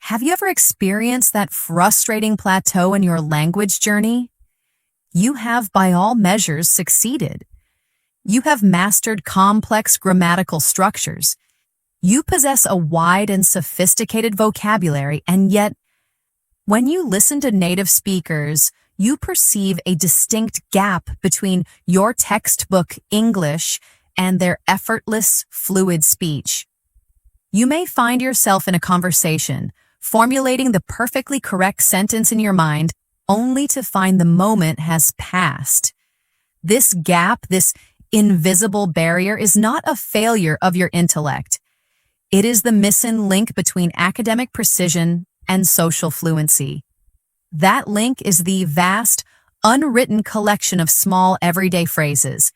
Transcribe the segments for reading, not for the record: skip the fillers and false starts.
Have you ever experienced that frustrating plateau in your language journey? You have, by all measures, succeeded. You have mastered complex grammatical structures. You possess a wide and sophisticated vocabulary, and yet, when you listen to native speakers, you perceive a distinct gap between your textbook English and their effortless, fluid speech. You may find yourself in a conversation, formulating the perfectly correct sentence in your mind, only to find the moment has passed. This gap, this invisible barrier, is not a failure of your intellect. It is the missing link between academic precision and social fluency. That link is the vast, unwritten collection of small everyday phrases,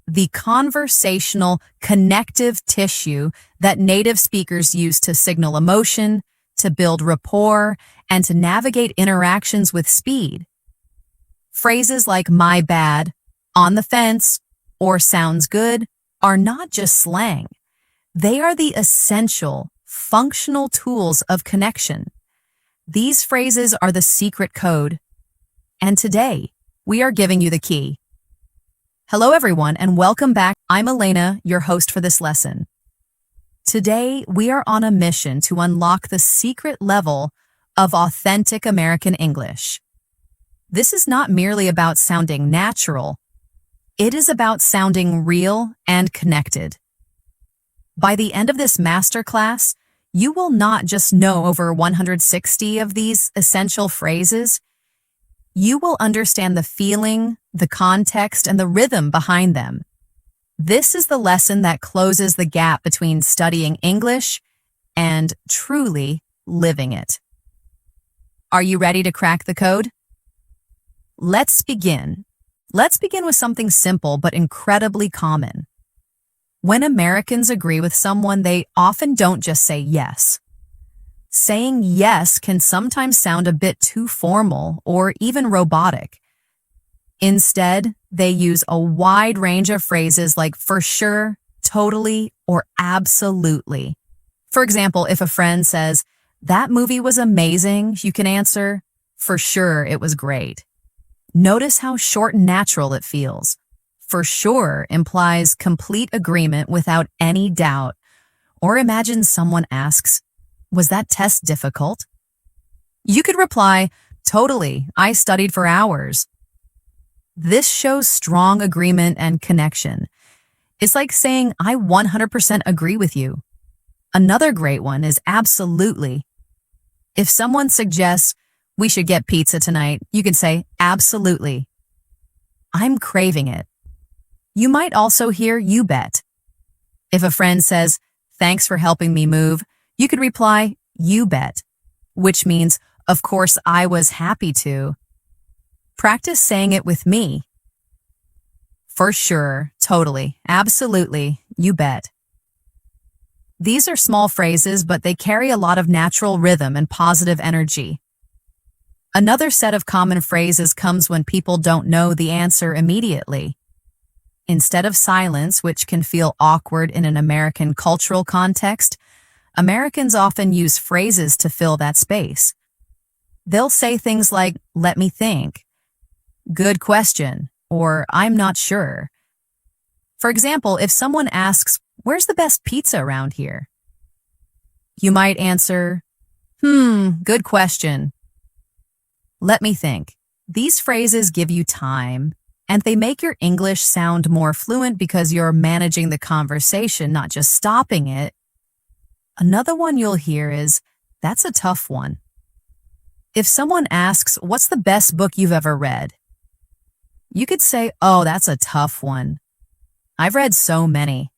the conversational connective tissue that native speakers use to signal emotion, to build rapport, and to navigate interactions with speed. Phrases like "my bad," "on the fence," or "sounds good" are not just slang. They are the essential, functional tools of connection. These phrases are the secret code. And today, we are giving you the key. Hello everyone, and welcome back. I'm Elena, your host for this lesson. Today, we are on a mission to unlock the secret level of authentic American English. This is not merely about sounding natural. It is about sounding real and connected. By the end of this masterclass, you will not just know over 160 of these essential phrases. You will understand the feeling, the context, and the rhythm behind them. This is the lesson that closes the gap between studying English and truly living it. Are you ready to crack the code? Let's begin. Let's begin with something simple but incredibly common. When Americans agree with someone, they often don't just say yes. Saying yes can sometimes sound a bit too formal or even robotic. Instead, they use a wide range of phrases like "for sure," "totally," or "absolutely." For example, if a friend says, "That movie was amazing," you can answer, "For sure, it was great." Notice how short and natural it feels. "For sure" implies complete agreement without any doubt. Or imagine someone asks, "Was that test difficult?" You could reply, "Totally, I studied for hours." This shows strong agreement and connection. It's like saying, "I 100% agree with you." Another great one is "absolutely." If someone suggests, "We should get pizza tonight," you can say, "Absolutely. I'm craving it." You might also hear "you bet." If a friend says, "Thanks for helping me move," you could reply, "You bet," which means, "Of course, I was happy to." Practice saying it with me. "For sure, totally, absolutely, you bet." These are small phrases, but they carry a lot of natural rhythm and positive energy. Another set of common phrases comes when people don't know the answer immediately. Instead of silence, which can feel awkward in an American cultural context, Americans often use phrases to fill that space. They'll say things like, "Let me think," "Good question," or "I'm not sure." For example, if someone asks, "Where's the best pizza around here?" you might answer, "Good question. Let me think." These phrases give you time, and they make your English sound more fluent because you're managing the conversation, not just stopping it. Another one you'll hear is, "That's a tough one." If someone asks, "What's the best book you've ever read?" you could say, "Oh, that's a tough one. I've read so many."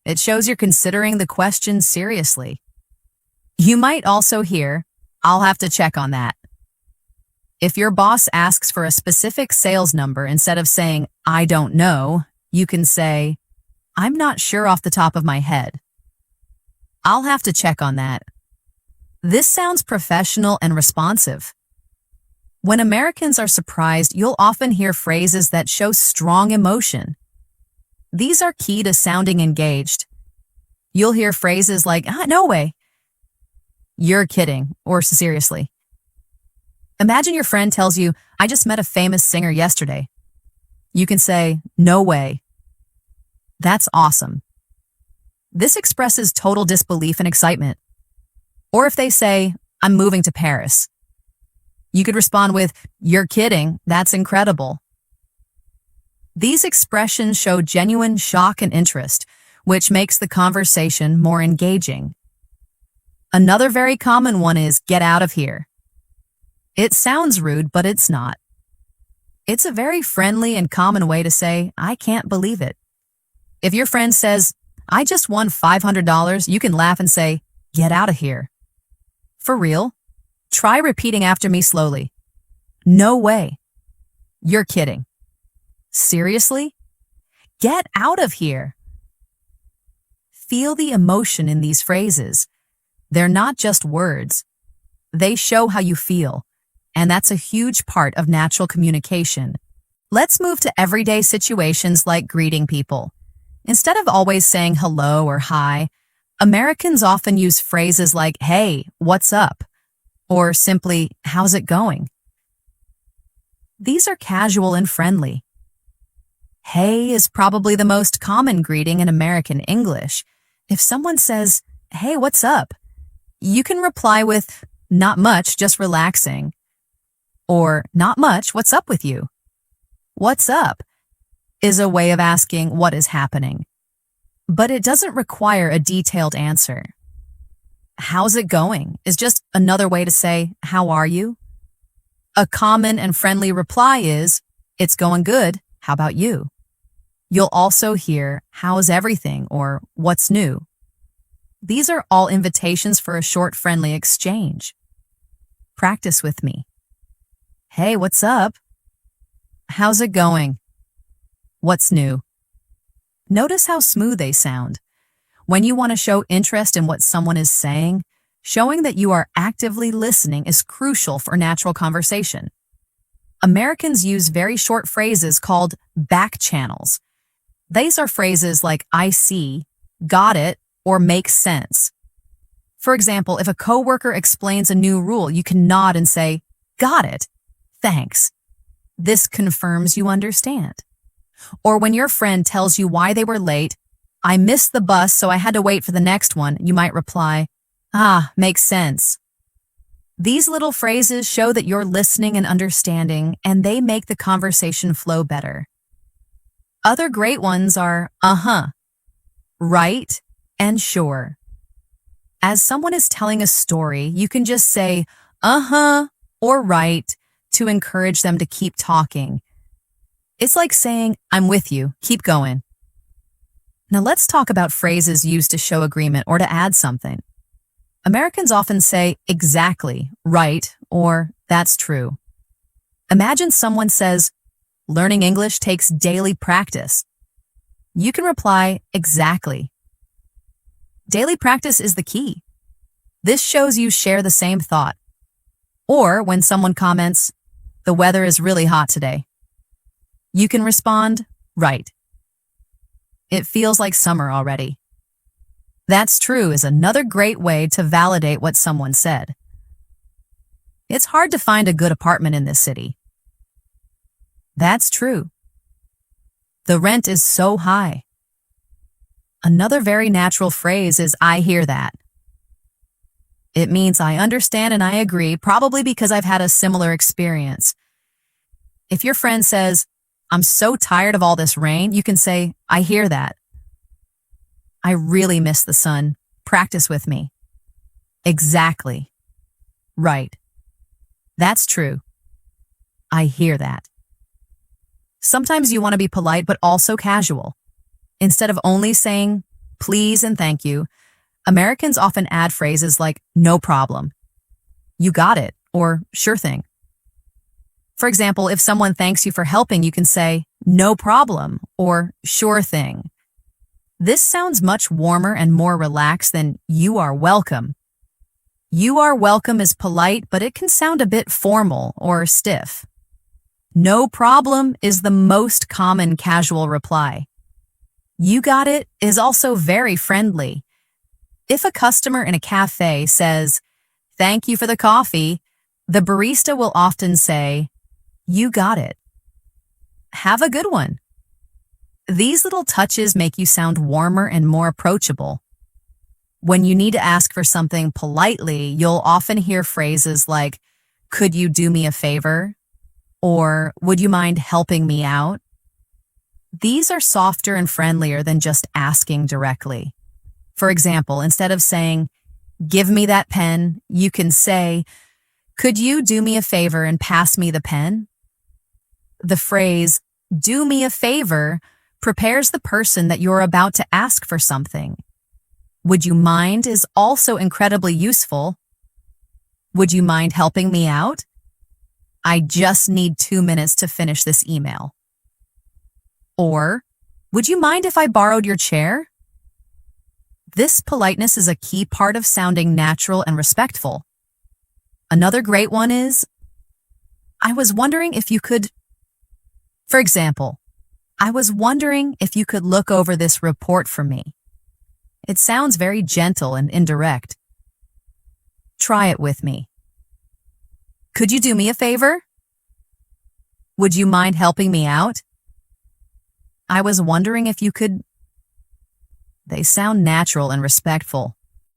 It shows you're considering the question seriously. You might also hear, "I'll have to check on that." If your boss asks for a specific sales number, instead of saying, "I don't know," you can say, "I'm not sure off the top of my head. I'll have to check on that." This sounds professional and responsive. When Americans are surprised, you'll often hear phrases that show strong emotion. These are key to sounding engaged. You'll hear phrases like, "No way." "You're kidding," or "Seriously." Imagine your friend tells you, "I just met a famous singer yesterday." You can say, "No way." "That's awesome." This expresses total disbelief and excitement. Or if they say, "I'm moving to Paris," you could respond with, "You're kidding, that's incredible." These expressions show genuine shock and interest, which makes the conversation more engaging. Another very common one is "get out of here." It sounds rude, but it's not. It's a very friendly and common way to say, "I can't believe it." If your friend says, "I just won $500, you can laugh and say, "Get out of here." For real? Try repeating after me slowly. "No way." "You're kidding." "Seriously?" "Get out of here." Feel the emotion in these phrases. They're not just words. They show how you feel, and that's a huge part of natural communication. Let's move to everyday situations like greeting people. Instead of always saying hello or hi, Americans often use phrases like, "Hey, what's up?" or simply, "How's it going?" These are casual and friendly. Hey is probably the most common greeting in American English. If someone says, "Hey, what's up?" you can reply with, "Not much, just relaxing." Or, "Not much, what's up with you?" "What's up?" is a way of asking what is happening, but it doesn't require a detailed answer. "How's it going?" is just another way to say, "How are you?" A common and friendly reply is, "It's going good, how about you?" You'll also hear, "How's everything?" or "What's new?" These are all invitations for a short, friendly exchange. Practice with me. Hey, what's up? How's it going? What's new? Notice how smooth they sound. When you want to show interest in what someone is saying, showing that you are actively listening is crucial for natural conversation. Americans use very short phrases called back channels. These are phrases like "I see," "got it," or "makes sense." For example, if a coworker explains a new rule, you can nod and say, "Got it. Thanks." This confirms you understand. Or when your friend tells you why they were late, "I missed the bus, so I had to wait for the next one," you might reply, "Ah, makes sense." These little phrases show that you're listening and understanding, and they make the conversation flow better. Other great ones are "uh-huh," "right," and "sure." As someone is telling a story, you can just say "uh-huh" or "right" to encourage them to keep talking. It's like saying, "I'm with you, keep going." Now let's talk about phrases used to show agreement or to add something. Americans often say "exactly," "right," or "that's true." Imagine someone says, "Learning English takes daily practice." You can reply, "Exactly." Daily practice is the key. This shows you share the same thought. Or when someone comments, "The weather is really hot today," you can respond, "Right. It feels like summer already." "That's true" is another great way to validate what someone said. "It's hard to find a good apartment in this city." "That's true." "The rent is so high." Another very natural phrase is "I hear that." It means I understand and I agree, probably because I've had a similar experience. If your friend says, "I'm so tired of all this rain," you can say, "I hear that." "I really miss the sun. Practice with me." Exactly. Right. That's true. I hear that. Sometimes you want to be polite but also casual. Instead of only saying "please" and "thank you," Americans often add phrases like "no problem," "you got it," or "sure thing." For example, if someone thanks you for helping, you can say "no problem" or "sure thing." This sounds much warmer and more relaxed than "you are welcome." "You are welcome" is polite, but it can sound a bit formal or stiff. "No problem" is the most common casual reply. "You got it" is also very friendly. If a customer in a cafe says, thank you for the coffee, the barista will often say, you got it. Have a good one. These little touches make you sound warmer and more approachable. When you need to ask for something politely, you'll often hear phrases like, could you do me a favor? Or would you mind helping me out? These are softer and friendlier than just asking directly. For example, instead of saying, give me that pen, you can say, could you do me a favor and pass me the pen? The phrase, do me a favor, prepares the person that you're about to ask for something. Would you mind is also incredibly useful. Would you mind helping me out? I just need 2 minutes to finish this email. Or, would you mind if I borrowed your chair? This politeness is a key part of sounding natural and respectful. Another great one is, I was wondering if you could, for example, I was wondering if you could look over this report for me. It sounds very gentle and indirect. Try it with me. Could you do me a favor? Would you mind helping me out? I was wondering if you could. They sound natural and respectful.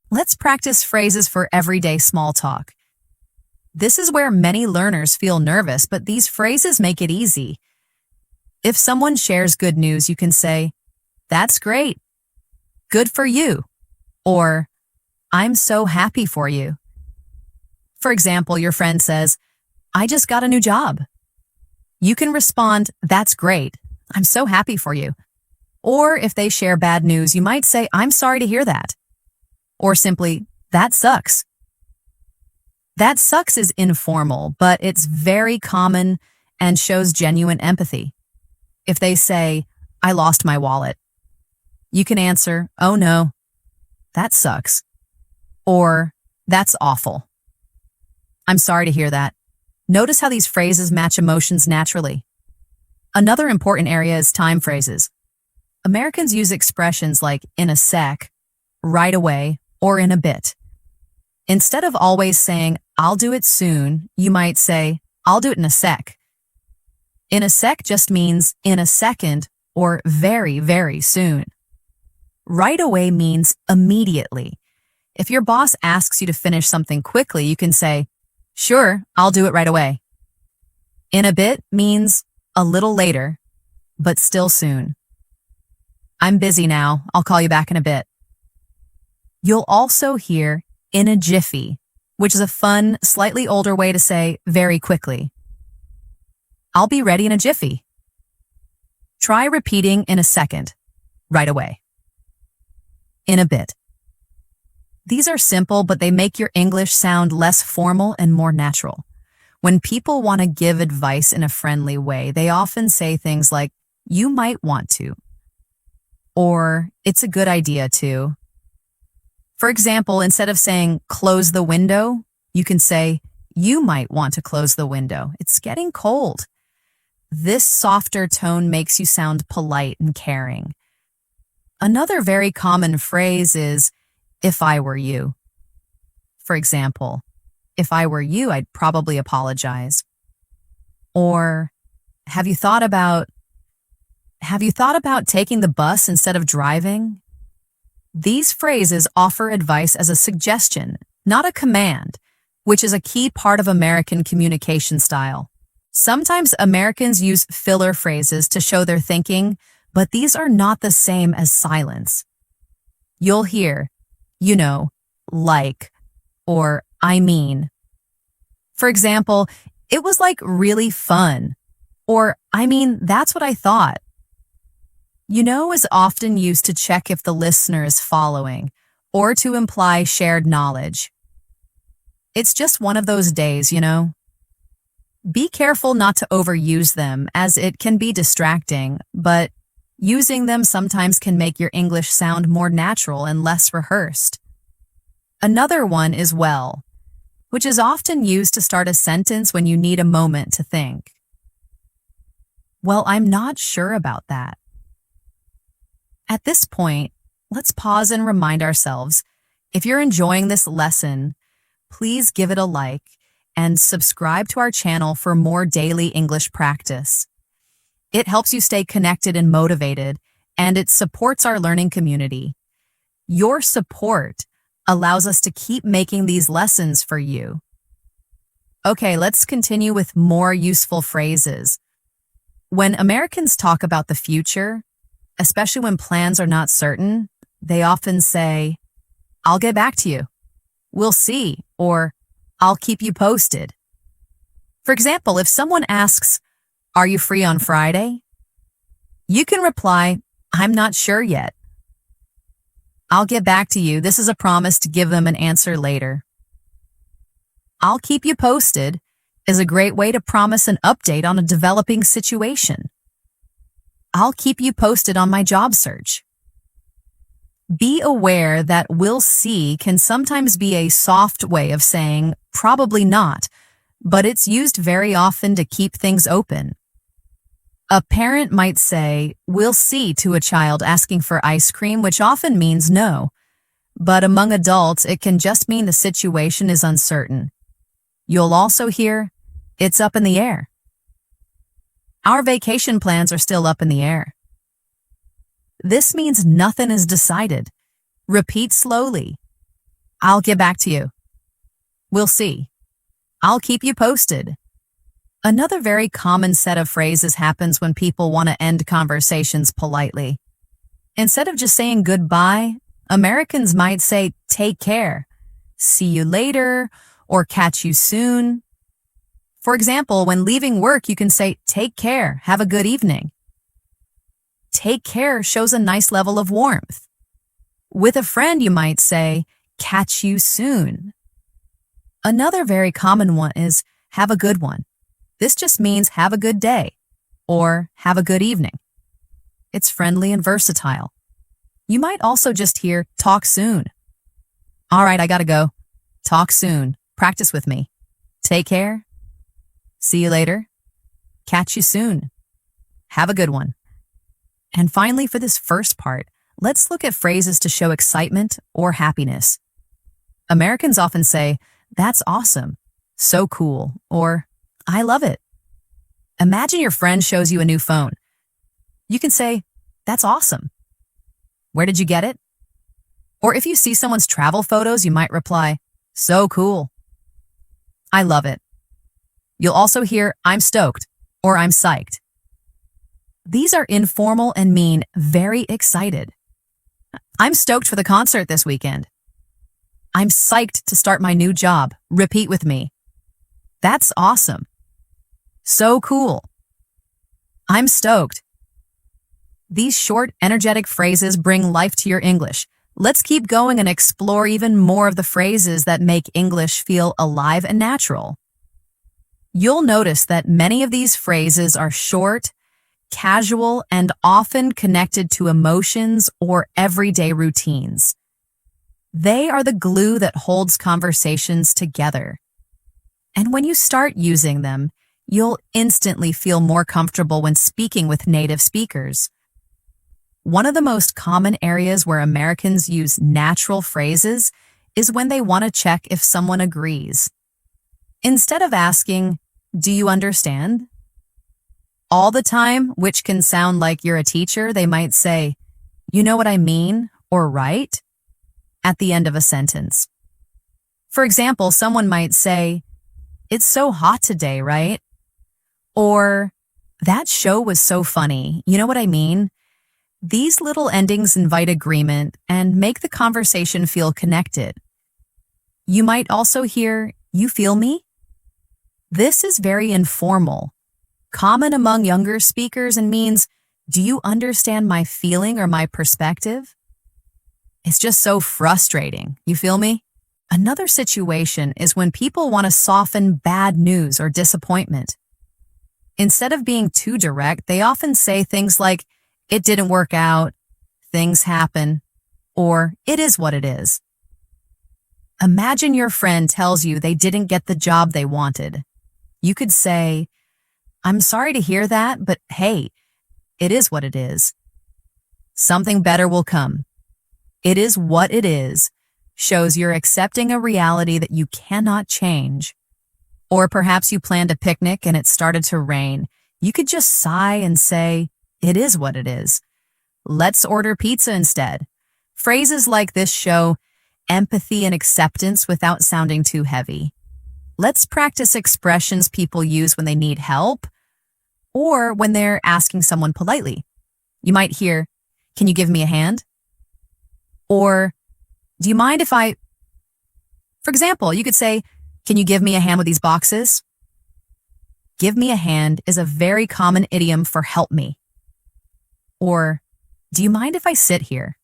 Let's practice phrases for everyday small talk. This is where many learners feel nervous, but these phrases make it easy. If someone shares good news, you can say, that's great. Good for you. Or, I'm so happy for you. For example, your friend says, I just got a new job. You can respond, that's great. I'm so happy for you. Or if they share bad news, you might say, I'm sorry to hear that. Or simply, that sucks. That sucks is informal, but it's very common and shows genuine empathy. If they say, I lost my wallet, you can answer, oh no, that sucks. Or, that's awful. I'm sorry to hear that. Notice how these phrases match emotions naturally. Another important area is time phrases. Americans use expressions like in a sec, right away, or in a bit. Instead of always saying, I'll do it soon, you might say, I'll do it in a sec. In a sec just means in a second or very, very soon. Right away means immediately. If your boss asks you to finish something quickly, you can say, sure, I'll do it right away. In a bit means a little later, but still soon. I'm busy now. I'll call you back in a bit. You'll also hear in a jiffy, which is a fun, slightly older way to say very quickly. I'll be ready in a jiffy. Try repeating in a second, right away. In a bit. These are simple, but they make your English sound less formal and more natural. When people want to give advice in a friendly way, they often say things like, you might want to, or it's a good idea to. For example, instead of saying, close the window, you can say, you might want to close the window. It's getting cold. This softer tone makes you sound polite and caring. Another very common phrase is, if I were you. For example, if I were you, I'd probably apologize. Or, have you thought about taking the bus instead of driving? These phrases offer advice as a suggestion, not a command, which is a key part of American communication style. Sometimes Americans use filler phrases to show their thinking, but these are not the same as silence. You'll hear, you know, like, or I mean. For example, it was like really fun, or I mean, that's what I thought. You know is often used to check if the listener is following, or to imply shared knowledge. It's just one of those days, you know. Be careful not to overuse them, as it can be distracting, but using them sometimes can make your English sound more natural and less rehearsed. Another one is well, which is often used to start a sentence when you need a moment to think. Well, I'm not sure about that. At this point, let's pause and remind ourselves, if you're enjoying this lesson, please give it a like and subscribe to our channel for more daily English practice. It helps you stay connected and motivated, and it supports our learning community. Your support allows us to keep making these lessons for you. Okay, let's continue with more useful phrases. When Americans talk about the future, especially when plans are not certain, they often say, "I'll get back to you," "We'll see," or "I'll keep you posted." For example, if someone asks, "Are you free on Friday?" you can reply, "I'm not sure yet." "I'll get back to you." This is a promise to give them an answer later. "I'll keep you posted" is a great way to promise an update on a developing situation. "I'll keep you posted on my job search." Be aware that "we'll see" can sometimes be a soft way of saying "probably not," but it's used very often to keep things open. A parent might say "we'll see" to a child asking for ice cream, which often means no. But among adults, it can just mean the situation is uncertain. You'll also hear, "It's up in the air." Our vacation plans are still up in the air. This means nothing is decided. Repeat slowly. "I'll get back to you." "We'll see." "I'll keep you posted." Another very common set of phrases happens when people want to end conversations politely. Instead of just saying goodbye, Americans might say "take care," "see you later," or "catch you soon." For example, when leaving work, you can say "take care, have a good evening." Take care shows a nice level of warmth. With a friend, you might say "catch you soon." Another very common one is "have a good one." This just means "have a good day" or "have a good evening." It's friendly and versatile. You might also just hear "talk soon." "All right, I gotta go." "Talk soon." Practice with me. "Take care." "See you later." "Catch you soon." "Have a good one." And finally, for this first part, let's look at phrases to show excitement or happiness. Americans often say, "That's awesome," "so cool," or "I love it." Imagine your friend shows you a new phone. You can say, "That's awesome." "Where did you get it?" Or if you see someone's travel photos, you might reply, "So cool." "I love it." You'll also hear "I'm stoked" or "I'm psyched." These are informal and mean very excited. "I'm stoked for the concert this weekend." "I'm psyched to start my new job." Repeat with me. "That's awesome." "So cool." "I'm stoked." These short, energetic phrases bring life to your English. Let's keep going and explore even more of the phrases that make English feel alive and natural. You'll notice that many of these phrases are short, casual, and often connected to emotions or everyday routines. They are the glue that holds conversations together. And when you start using them, you'll instantly feel more comfortable when speaking with native speakers. One of the most common areas where Americans use natural phrases is when they want to check if someone agrees. Instead of asking, "Do you understand?" all the time, which can sound like you're a teacher, they might say, "You know what I mean?" or "right?" at the end of a sentence. For example, someone might say, "It's so hot today, right?" Or, "That show was so funny. You know what I mean?" These little endings invite agreement and make the conversation feel connected. You might also hear, "You feel me?" This is very informal, common among younger speakers, and means, "Do you understand my feeling or my perspective?" It's just so frustrating. You feel me? Another situation is when people want to soften bad news or disappointment. Instead of being too direct, they often say things like, "It didn't work out," "Things happen," or "It is what it is." Imagine your friend tells you they didn't get the job they wanted. You could say, "I'm sorry to hear that, but hey, it is what it is. Something better will come. It is what it is. shows you're accepting a reality that you cannot change. Or perhaps you planned a picnic and it started to rain. You could just sigh and say, "It is what it is. Let's order pizza instead." Phrases like this show empathy and acceptance without sounding too heavy. Let's practice expressions people use when they need help or when they're asking someone politely. You might hear, "Can you give me a hand?" Or, "Do you mind if I..." For example, you could say, "Can you give me a hand with these boxes?" Give me a hand is a very common idiom for help me. Or, "Do you mind if I sit here?"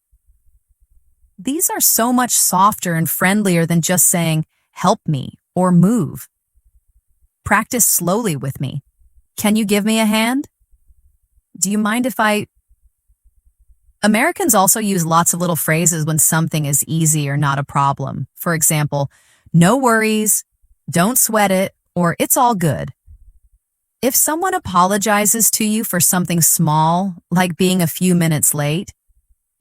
These are so much softer and friendlier than just saying, "Help me," or "Move." Practice slowly with me. Can you give me a hand? Do you mind if I... Americans also use lots of little phrases when something is easy or not a problem. For example, "No worries," "Don't sweat it," or "It's all good." If someone apologizes to you for something small, like being a few minutes late,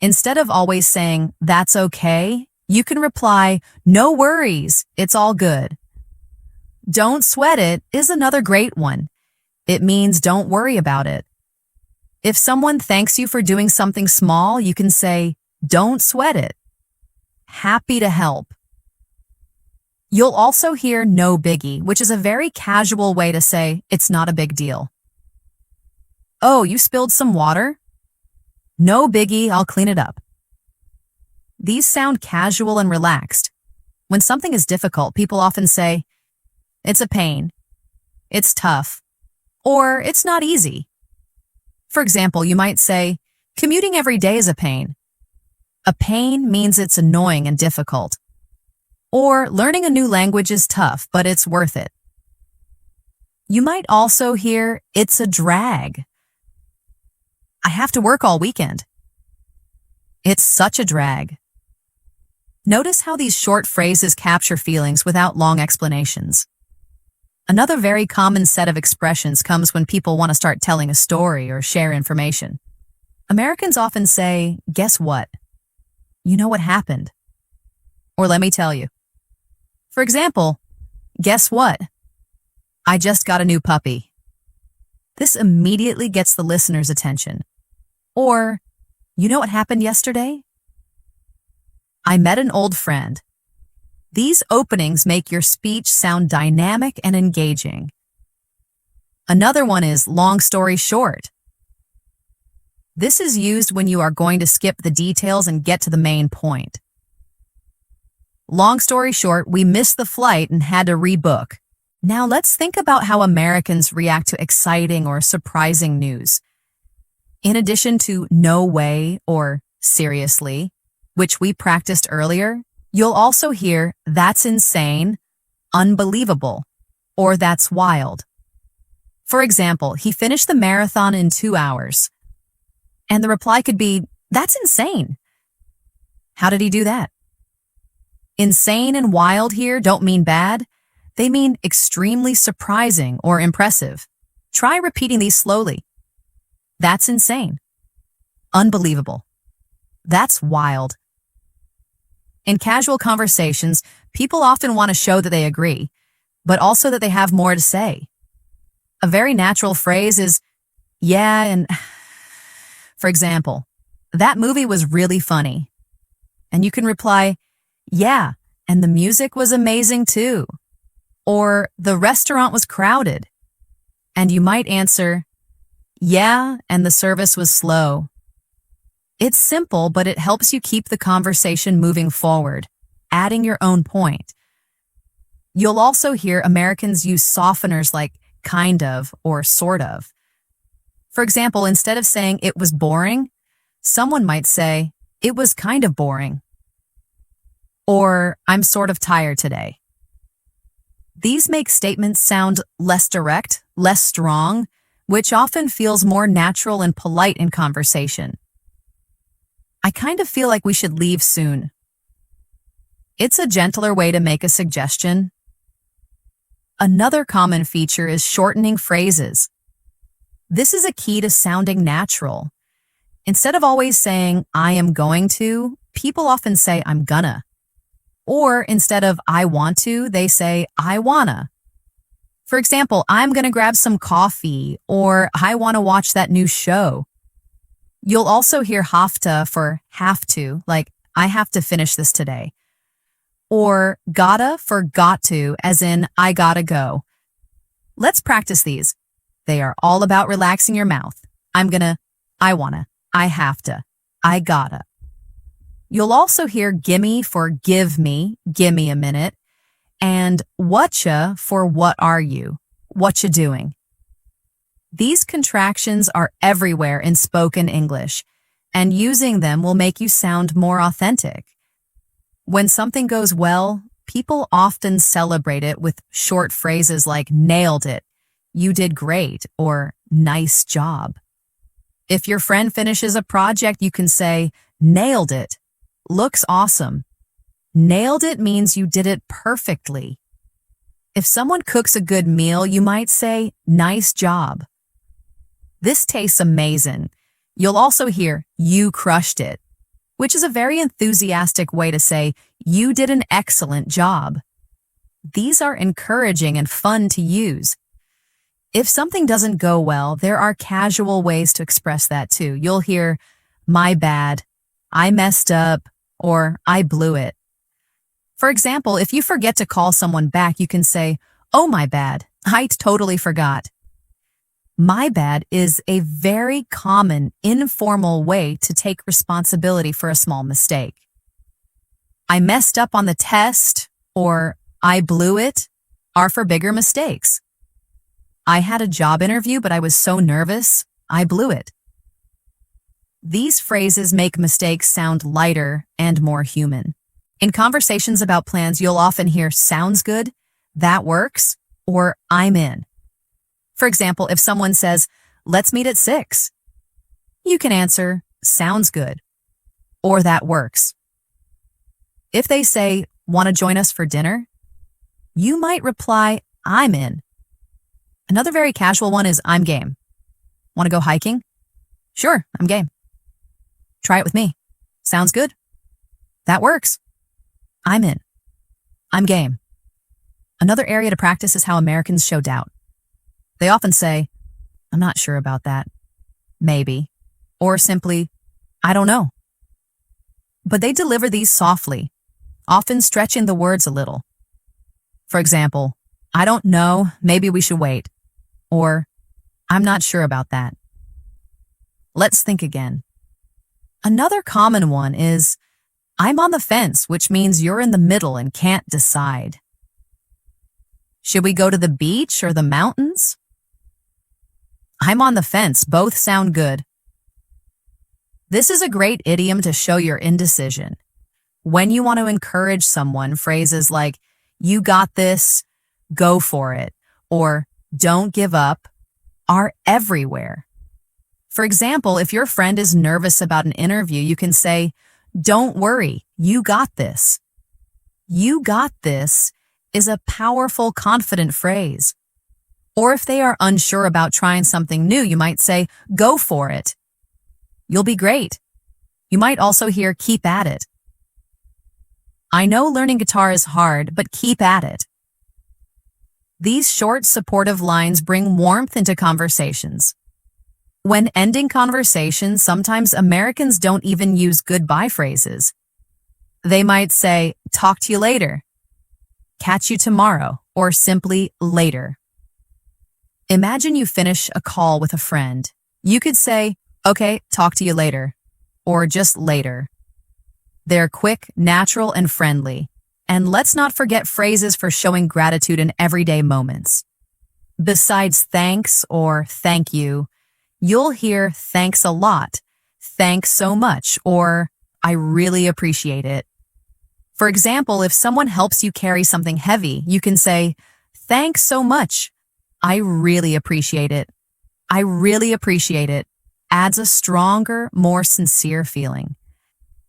instead of always saying, "That's okay," you can reply, "No worries, it's all good." "Don't sweat it" is another great one. It means don't worry about it. If someone thanks you for doing something small, you can say, "Don't sweat it. Happy to help." You'll also hear "no biggie," which is a very casual way to say it's not a big deal. "Oh, you spilled some water? No biggie, I'll clean it up." These sound casual and relaxed. When something is difficult, people often say, "It's a pain," "It's tough," or "It's not easy." For example, you might say, "Commuting every day is a pain." A pain means it's annoying and difficult. Or learning a new language is tough, but it's worth it. You might also hear, "It's a drag." I have to work all weekend. It's such a drag. Notice how these short phrases capture feelings without long explanations. Another very common set of expressions comes when people want to start telling a story or share information. Americans often say, "Guess what? You know what happened?" Or "Let me tell you." For example, "Guess what? I just got a new puppy." This immediately gets the listener's attention. Or, "You know what happened yesterday? I met an old friend." These openings make your speech sound dynamic and engaging. Another one is "long story short." This is used when you are going to skip the details and get to the main point. Long story short, we missed the flight and had to rebook. Now let's think about how Americans react to exciting or surprising news. In addition to "no way" or "seriously," which we practiced earlier, you'll also hear "that's insane," "unbelievable," or "that's wild." For example, "He finished the marathon in 2 hours." And the reply could be, "That's insane." How did he do that? Insane and wild here don't mean bad. They mean extremely surprising or impressive. Try repeating these slowly. That's insane. Unbelievable. That's wild. In casual conversations, people often want to show that they agree, but also that they have more to say. A very natural phrase is, "Yeah, and..." For example, "That movie was really funny." And you can reply, "Yeah, and the music was amazing too." Or, "The restaurant was crowded." And you might answer, "Yeah, and the service was slow." It's simple, but it helps you keep the conversation moving forward, adding your own point. You'll also hear Americans use softeners like "kind of" or "sort of." For example, instead of saying "it was boring," someone might say, "It was kind of boring." Or, "I'm sort of tired today." These make statements sound less direct, less strong, which often feels more natural and polite in conversation. "I kind of feel like we should leave soon." It's a gentler way to make a suggestion. Another common feature is shortening phrases. This is a key to sounding natural. Instead of always saying "I am going to," people often say "I'm gonna." Or instead of I want to, they say I wanna. For example, I'm gonna grab some coffee, or I wanna watch that new show. You'll also hear hafta for have to, like I have to finish this today. Or gotta for got to, as in I gotta go. Let's practice these. They are all about relaxing your mouth. I'm gonna, I wanna, I have to, I gotta. You'll also hear gimme for give me a minute, and whatcha for what are you, what you doing. These contractions are everywhere in spoken English, and using them will make you sound more authentic. When something goes well, people often celebrate it with short phrases like nailed it, you did great, or nice job. If your friend finishes a project, you can say, nailed it, looks awesome. Nailed it means you did it perfectly. If someone cooks a good meal, you might say, nice job. This tastes amazing. You'll also hear, you crushed it, which is a very enthusiastic way to say, you did an excellent job. These are encouraging and fun to use. If something doesn't go well, there are casual ways to express that too. You'll hear, my bad, I messed up, or I blew it. For example, if you forget to call someone back, you can say, oh my bad, I totally forgot. My bad is a very common, informal way to take responsibility for a small mistake. I messed up on the test, or I blew it, are for bigger mistakes. I had a job interview, but I was so nervous, I blew it. These phrases make mistakes sound lighter and more human. In conversations about plans, you'll often hear sounds good, that works, or I'm in. For example, if someone says, let's meet at 6, you can answer, sounds good, or that works. If they say, want to join us for dinner, you might reply, I'm in. Another very casual one is, I'm game. Want to go hiking? Sure, I'm game. Try it with me. Sounds good. That works. I'm in. I'm game. Another area to practice is how Americans show doubt. They often say, I'm not sure about that. Maybe. Or simply, I don't know. But they deliver these softly, often stretching the words a little. For example, I don't know, maybe we should wait. Or, I'm not sure about that. Let's think again. Another common one is, I'm on the fence, which means you're in the middle and can't decide. Should we go to the beach or the mountains? I'm on the fence, both sound good. This is a great idiom to show your indecision. When you want to encourage someone, phrases like, you got this, go for it, or don't give up, are everywhere. For example, if your friend is nervous about an interview, you can say, don't worry, you got this. You got this is a powerful, confident phrase. Or if they are unsure about trying something new, you might say, go for it. You'll be great. You might also hear, keep at it. I know learning guitar is hard, but keep at it. These short, supportive lines bring warmth into conversations. When ending conversations, sometimes Americans don't even use goodbye phrases. They might say, talk to you later, catch you tomorrow, or simply later. Imagine you finish a call with a friend. You could say, okay, talk to you later, or just later. They're quick, natural, and friendly. And let's not forget phrases for showing gratitude in everyday moments. Besides thanks or thank you, you'll hear thanks a lot, thanks so much, or I really appreciate it. For example, if someone helps you carry something heavy, you can say, thanks so much. I really appreciate it. I really appreciate it. Adds a stronger, more sincere feeling.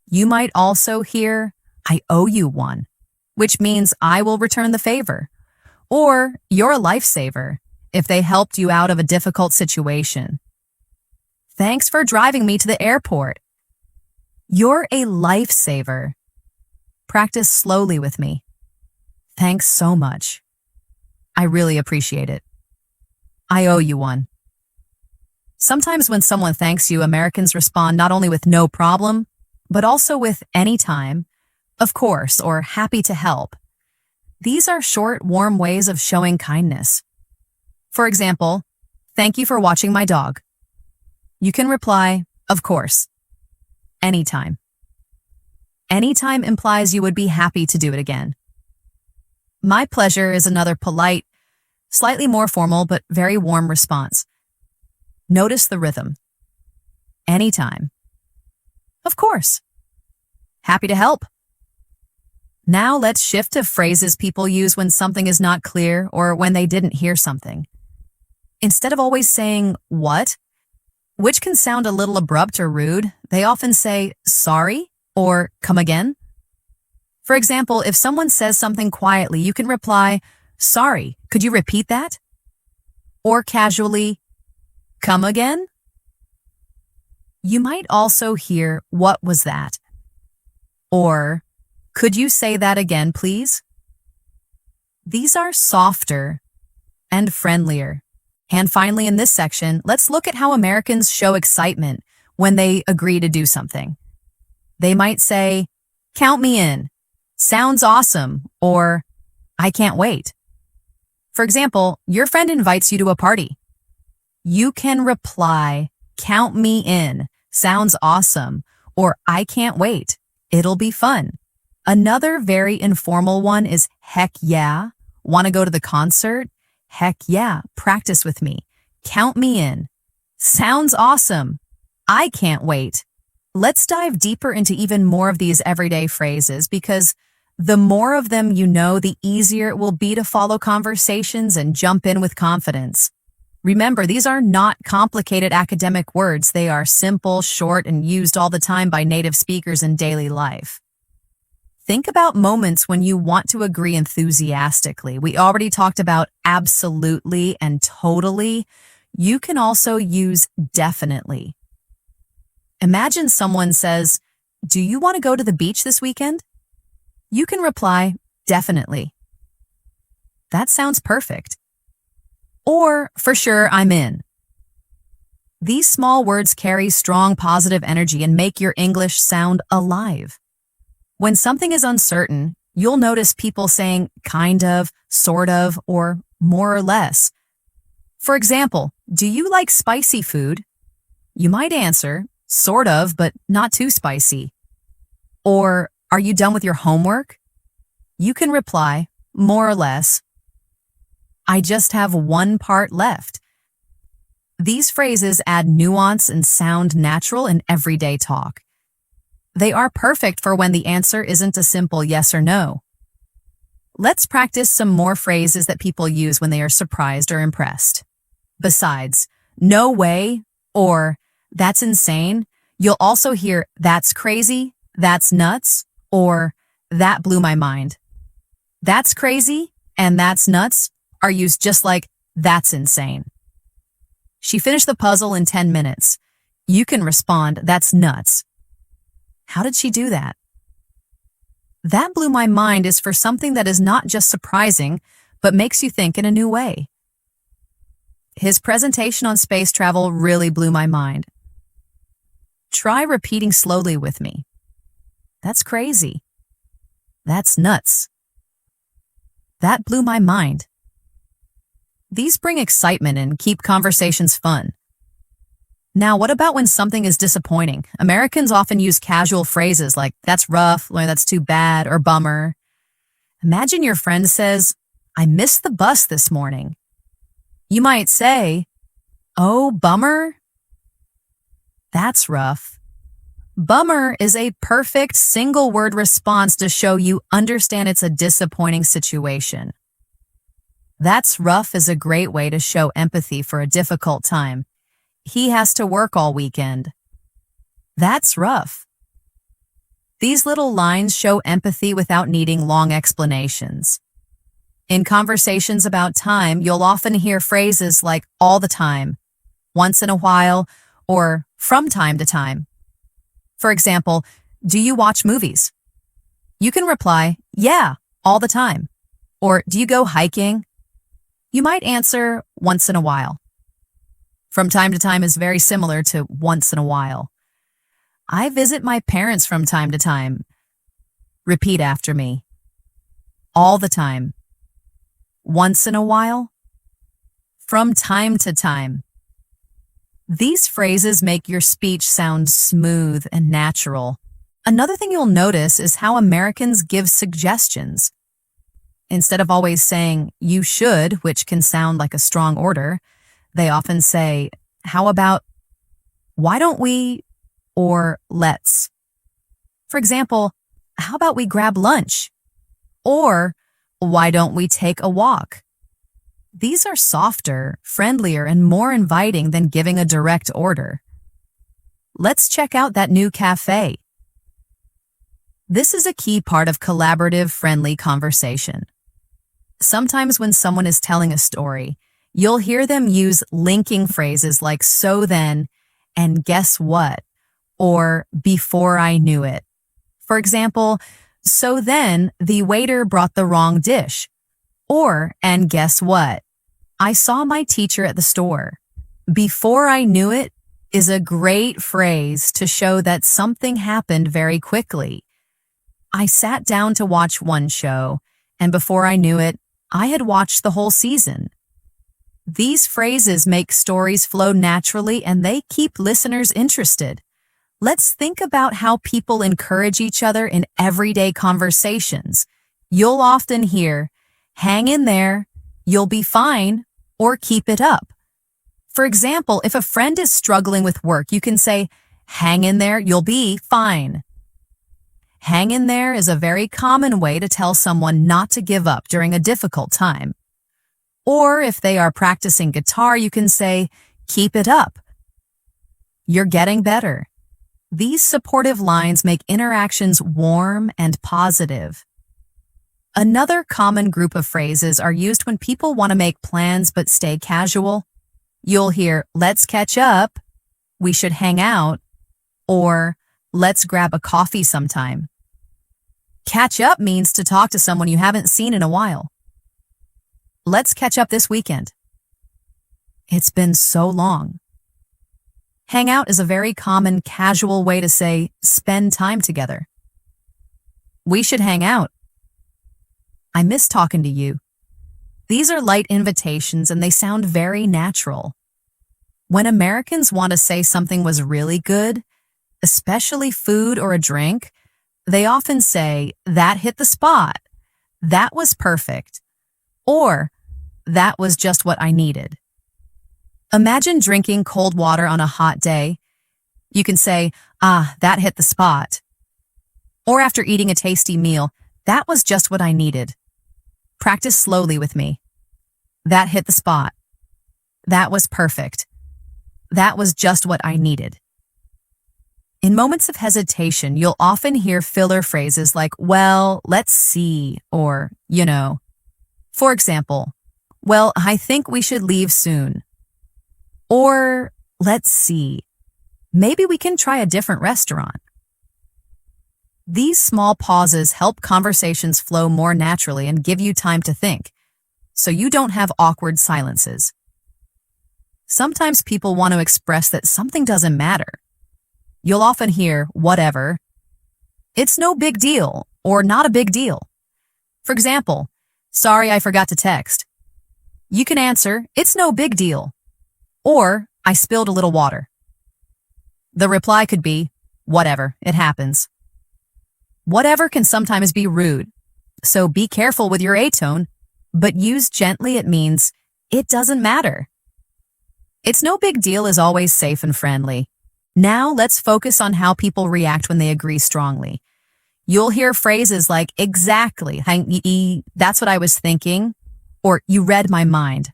You might also hear, I owe you one, which means I will return the favor. Or you're a lifesaver if they helped you out of a difficult situation. Thanks for driving me to the airport. You're a lifesaver. Practice slowly with me. Thanks so much. I really appreciate it. I owe you one. Sometimes when someone thanks you, Americans respond not only with no problem, but also with anytime, of course, or happy to help. These are short, warm ways of showing kindness. For example, thank you for watching my dog. You can reply, of course, anytime. Anytime implies you would be happy to do it again. My pleasure is another polite, slightly more formal but very warm response. Notice the rhythm. Anytime. Of course. Happy to help. Now let's shift to phrases people use when something is not clear or when they didn't hear something. Instead of always saying, what? Which can sound a little abrupt or rude, they often say, sorry, or come again. For example, if someone says something quietly, you can reply, sorry, could you repeat that? Or casually, come again? You might also hear, what was that? Or, could you say that again, please? These are softer and friendlier. And finally, in this section, let's look at how Americans show excitement when they agree to do something. They might say, count me in, sounds awesome, or I can't wait. For example, your friend invites you to a party. You can reply, count me in, sounds awesome, or I can't wait, it'll be fun. Another very informal one is heck yeah. Want to go to the concert? Heck yeah, practice with me. Count me in. Sounds awesome. I can't wait. Let's dive deeper into even more of these everyday phrases because the more of them you know, the easier it will be to follow conversations and jump in with confidence. Remember, these are not complicated academic words. They are simple, short, and used all the time by native speakers in daily life. Think about moments when you want to agree enthusiastically. We already talked about absolutely and totally. You can also use definitely. Imagine someone says, do you want to go to the beach this weekend? You can reply, definitely. That sounds perfect. Or, for sure, I'm in. These small words carry strong positive energy and make your English sound alive. When something is uncertain, you'll notice people saying kind of, sort of, or more or less. For example, do you like spicy food? You might answer, sort of, but not too spicy. Or, are you done with your homework? You can reply, more or less. I just have one part left. These phrases add nuance and sound natural in everyday talk. They are perfect for when the answer isn't a simple yes or no. Let's practice some more phrases that people use when they are surprised or impressed. Besides, no way or that's insane, you'll also hear that's crazy, that's nuts, or that blew my mind. That's crazy and that's nuts are used just like that's insane. She finished the puzzle in 10 minutes. You can respond, that's nuts. How did she do that? That blew my mind is for something that is not just surprising, but makes you think in a new way. His presentation on space travel really blew my mind. Try repeating slowly with me. That's crazy. That's nuts. That blew my mind. These bring excitement and keep conversations fun. Now, what about when something is disappointing? Americans often use casual phrases like, that's rough, or that's too bad, or bummer. Imagine your friend says, I missed the bus this morning. You might say, oh, bummer? That's rough. Bummer is a perfect single-word response to show you understand it's a disappointing situation. That's rough is a great way to show empathy for a difficult time. He has to work all weekend. That's rough. These little lines show empathy without needing long explanations. In conversations about time, you'll often hear phrases like all the time, once in a while, or from time to time. For example, do you watch movies? You can reply, yeah, all the time. Or do you go hiking? You might answer once in a while. From time to time is very similar to once in a while. I visit my parents from time to time. Repeat after me. All the time. Once in a while. From time to time. These phrases make your speech sound smooth and natural. Another thing you'll notice is how Americans give suggestions. Instead of always saying, you should, which can sound like a strong order, they often say, how about, why don't we, or let's. For example, how about we grab lunch? Or, why don't we take a walk? These are softer, friendlier, and more inviting than giving a direct order. Let's check out that new cafe. This is a key part of collaborative, friendly conversation. Sometimes when someone is telling a story, you'll hear them use linking phrases like so then and guess what, or before I knew it. For example, so then the waiter brought the wrong dish. Or, and guess what? I saw my teacher at the store. Before I knew it is a great phrase to show that something happened very quickly. I sat down to watch one show, and before I knew it, I had watched the whole season. These phrases make stories flow naturally and they keep listeners interested. Let's think about how people encourage each other in everyday conversations. You'll often hear, hang in there, you'll be fine, or keep it up. For example, if a friend is struggling with work, you can say, hang in there, you'll be fine. Hang in there is a very common way to tell someone not to give up during a difficult time. Or if they are practicing guitar, you can say, keep it up. You're getting better. These supportive lines make interactions warm and positive. Another common group of phrases are used when people want to make plans but stay casual. You'll hear, let's catch up, we should hang out, or let's grab a coffee sometime. Catch up means to talk to someone you haven't seen in a while. Let's catch up this weekend. It's been so long. Hang out is a very common casual way to say spend time together. We should hang out. I miss talking to you. These are light invitations and they sound very natural. When Americans want to say something was really good, especially food or a drink, they often say, that hit the spot, that was perfect, or that was just what I needed. Imagine drinking cold water on a hot day. You can say, that hit the spot. Or after eating a tasty meal, that was just what I needed. Practice slowly with me. That hit the spot. That was perfect. That was just what I needed. In moments of hesitation, you'll often hear filler phrases like, well, let's see, or, you know. For example, well, I think we should leave soon. Or, let's see, maybe we can try a different restaurant. These small pauses help conversations flow more naturally and give you time to think, so you don't have awkward silences. Sometimes people want to express that something doesn't matter. You'll often hear, whatever, it's no big deal, or not a big deal. For example, sorry I forgot to text. You can answer, it's no big deal, or I spilled a little water. The reply could be, whatever, it happens. Whatever can sometimes be rude, so be careful with your A-tone, but used gently it means, it doesn't matter. It's no big deal is always safe and friendly. Now let's focus on how people react when they agree strongly. You'll hear phrases like, exactly, that's what I was thinking, or you read my mind.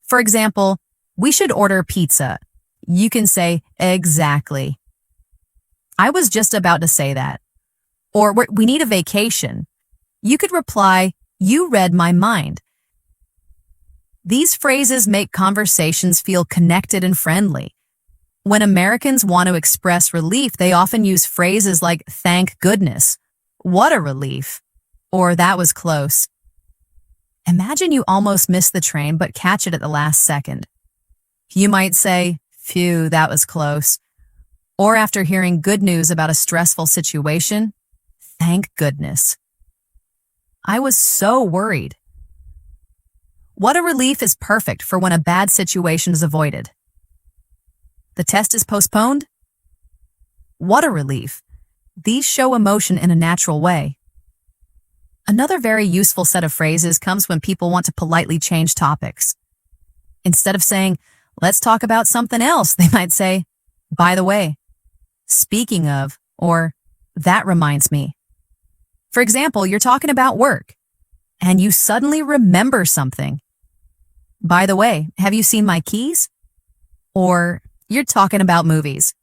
For example, we should order pizza. You can say, exactly. I was just about to say that. Or we need a vacation. You could reply, you read my mind. These phrases make conversations feel connected and friendly. When Americans want to express relief, they often use phrases like, thank goodness, What a relief. Or that was close. Imagine you almost missed the train but catch it at the last second. You might say, phew, that was close. Or after hearing good news about a stressful situation, thank goodness. I was so worried. What a relief is perfect for when a bad situation is avoided. The test is postponed? What a relief. These show emotion in a natural way. Another very useful set of phrases comes when people want to politely change topics. Instead of saying, let's talk about something else, they might say, by the way, speaking of, or that reminds me. For example, you're talking about work, and you suddenly remember something. By the way, have you seen my keys? Or you're talking about movies.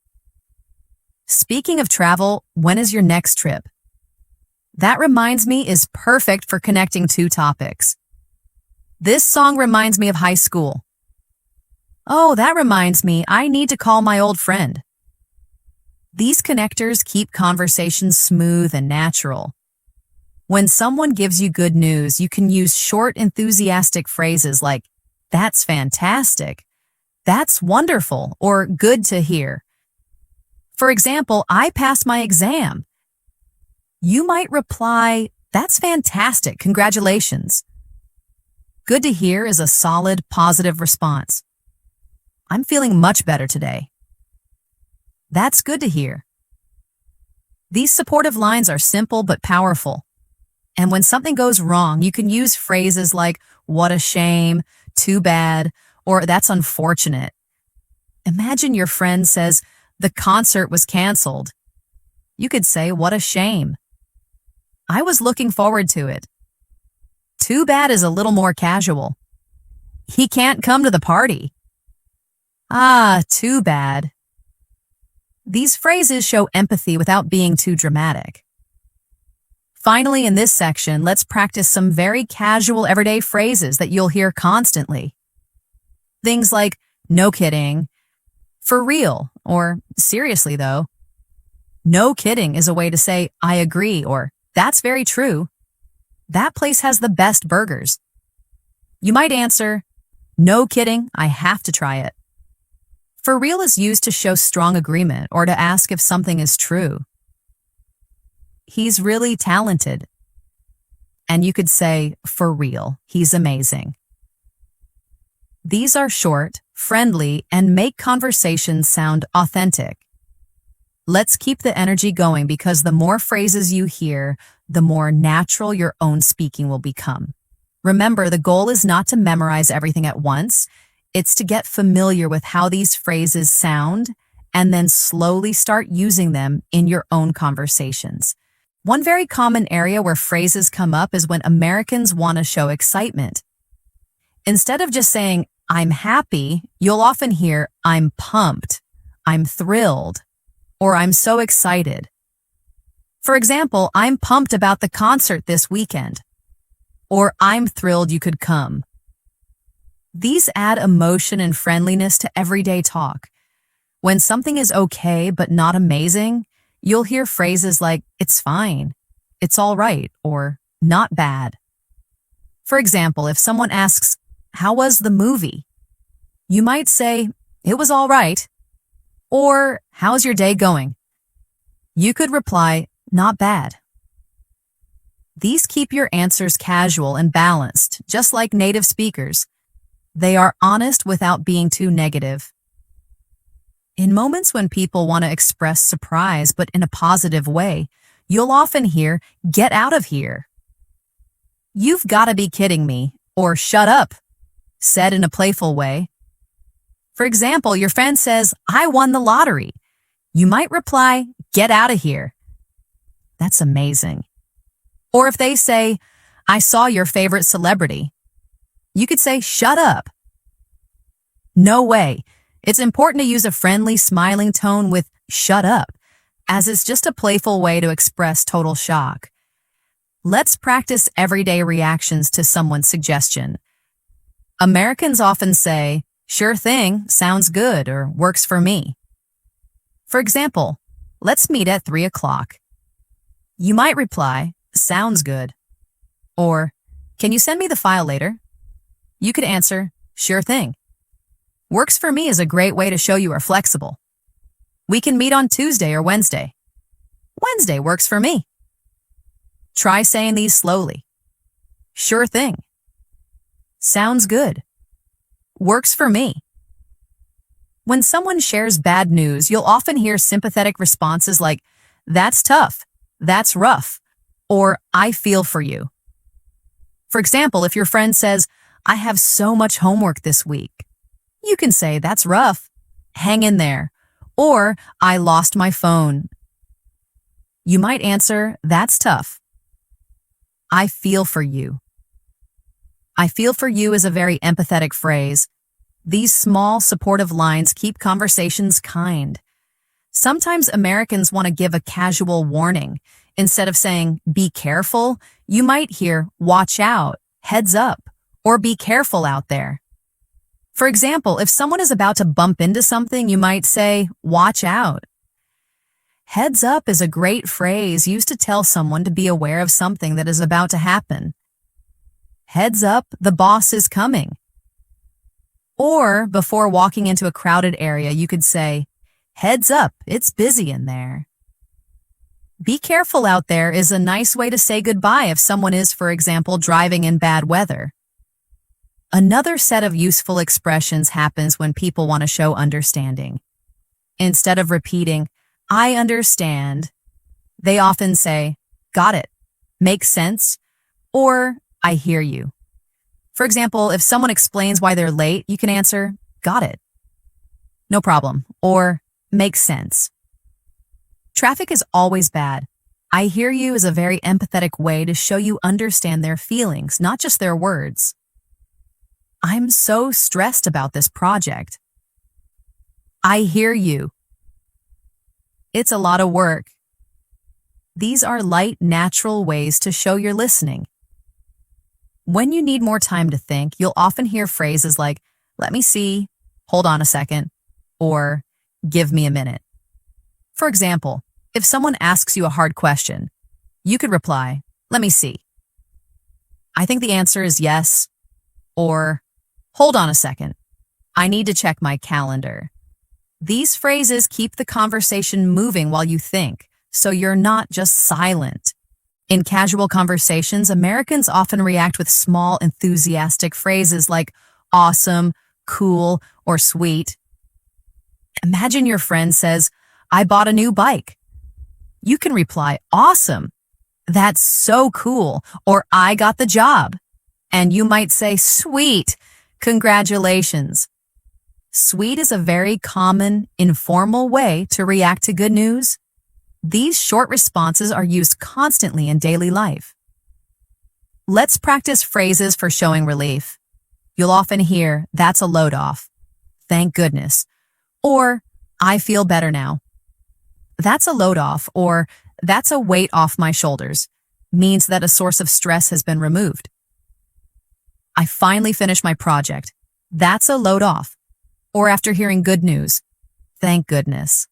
Speaking of travel, when is your next trip? That reminds me is perfect for connecting two topics. This song reminds me of high school. Oh, that reminds me, I need to call my old friend. These connectors keep conversations smooth and natural. When someone gives you good news, you can use short, enthusiastic phrases like, that's fantastic, that's wonderful, or good to hear. For example, I passed my exam. You might reply, that's fantastic, congratulations. Good to hear is a solid, positive response. I'm feeling much better today. That's good to hear. These supportive lines are simple but powerful. And when something goes wrong, you can use phrases like, what a shame, too bad, or that's unfortunate. Imagine your friend says, the concert was canceled. You could say, what a shame. I was looking forward to it. Too bad is a little more casual. He can't come to the party. Ah, too bad. These phrases show empathy without being too dramatic. Finally, in this section, let's practice some very casual everyday phrases that you'll hear constantly. Things like, no kidding, for real, or seriously though. No kidding is a way to say, I agree, or that's very true. That place has the best burgers. You might answer, no kidding, I have to try it. For real is used to show strong agreement or to ask if something is true. He's really talented. And you could say, for real, he's amazing. These are short, friendly, and make conversations sound authentic. Let's keep the energy going because the more phrases you hear, the more natural your own speaking will become. Remember, the goal is not to memorize everything at once. It's to get familiar with how these phrases sound and then slowly start using them in your own conversations. One very common area where phrases come up is when Americans want to show excitement. Instead of just saying, I'm happy, you'll often hear, I'm pumped, I'm thrilled, or I'm so excited. For example, I'm pumped about the concert this weekend, or I'm thrilled you could come. These add emotion and friendliness to everyday talk. When something is okay but not amazing, you'll hear phrases like, it's fine, it's all right, or not bad. For example, if someone asks, how was the movie? You might say, it was all right. Or, how's your day going? You could reply, not bad. These keep your answers casual and balanced, just like native speakers. They are honest without being too negative. In moments when people want to express surprise but in a positive way, you'll often hear, get out of here. You've got to be kidding me, or shut up, said in a playful way. For example, your friend says, I won the lottery. You might reply, get out of here. That's amazing. Or if they say, I saw your favorite celebrity, you could say, shut up. No way. It's important to use a friendly, smiling tone with shut up, as it's just a playful way to express total shock. Let's practice everyday reactions to someone's suggestion. Americans often say, sure thing, sounds good, or works for me. For example, let's meet at 3 o'clock. You might reply, sounds good. Or, can you send me the file later? You could answer, sure thing. Works for me is a great way to show you are flexible. We can meet on Tuesday or Wednesday. Wednesday works for me. Try saying these slowly. Sure thing. Sounds good. Works for me. When someone shares bad news, you'll often hear sympathetic responses like, that's tough, that's rough, or I feel for you. For example, if your friend says, I have so much homework this week, you can say, that's rough, hang in there, or I lost my phone. You might answer, that's tough. I feel for you. I feel for you is a very empathetic phrase. These small, supportive lines keep conversations kind. Sometimes Americans want to give a casual warning. Instead of saying, be careful, you might hear, watch out, heads up, or be careful out there. For example, if someone is about to bump into something, you might say, watch out. Heads up is a great phrase used to tell someone to be aware of something that is about to happen. Heads up, the boss is coming. Or, before walking into a crowded area, you could say, heads up, it's busy in there. Be careful out there is a nice way to say goodbye if someone is, for example, driving in bad weather. Another set of useful expressions happens when people want to show understanding. Instead of repeating, I understand, they often say, got it, makes sense, or I hear you. For example, if someone explains why they're late, you can answer, got it, no problem, or makes sense. Traffic is always bad. I hear you is a very empathetic way to show you understand their feelings, not just their words. I'm so stressed about this project. I hear you. It's a lot of work. These are light, natural ways to show you're listening. When you need more time to think, you'll often hear phrases like, let me see, hold on a second, or give me a minute. For example, if someone asks you a hard question, you could reply, let me see. I think the answer is yes, or hold on a second, I need to check my calendar. These phrases keep the conversation moving while you think, so you're not just silent. In casual conversations, Americans often react with small, enthusiastic phrases like awesome, cool, or sweet. Imagine your friend says, I bought a new bike. You can reply, awesome, that's so cool, or I got the job. And you might say, sweet, congratulations. Sweet is a very common, informal way to react to good news. These short responses are used constantly in daily life. Let's practice phrases for showing relief. You'll often hear, that's a load off, thank goodness, or I feel better now. That's a load off, or that's a weight off my shoulders, means that a source of stress has been removed. I finally finished my project. That's a load off. Or after hearing good news, thank goodness.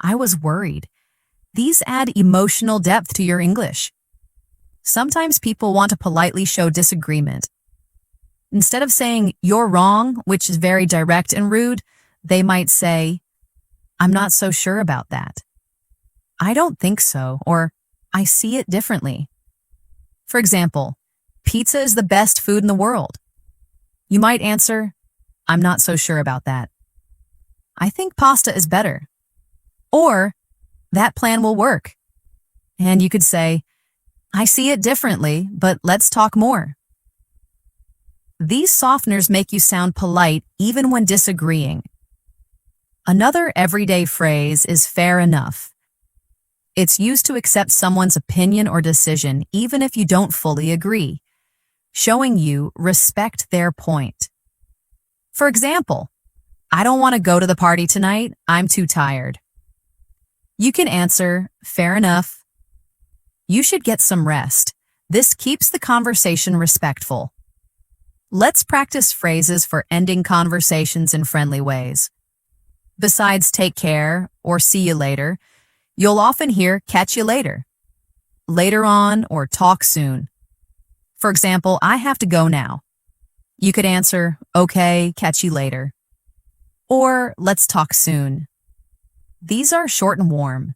I was worried. These add emotional depth to your English. Sometimes people want to politely show disagreement. Instead of saying, you're wrong, which is very direct and rude, they might say, I'm not so sure about that. I don't think so, or I see it differently. For example, pizza is the best food in the world. You might answer, I'm not so sure about that. I think pasta is better. Or, that plan will work. And you could say, I see it differently, but let's talk more. These softeners make you sound polite even when disagreeing. Another everyday phrase is fair enough. It's used to accept someone's opinion or decision even if you don't fully agree, showing you respect their point. For example, I don't want to go to the party tonight, I'm too tired. You can answer, fair enough. You should get some rest. This keeps the conversation respectful. Let's practice phrases for ending conversations in friendly ways. Besides take care or see you later, You'll often hear catch you later on, or talk soon. For example, I have to go now. You could answer, okay, catch you later. Or let's talk soon. These are short and warm.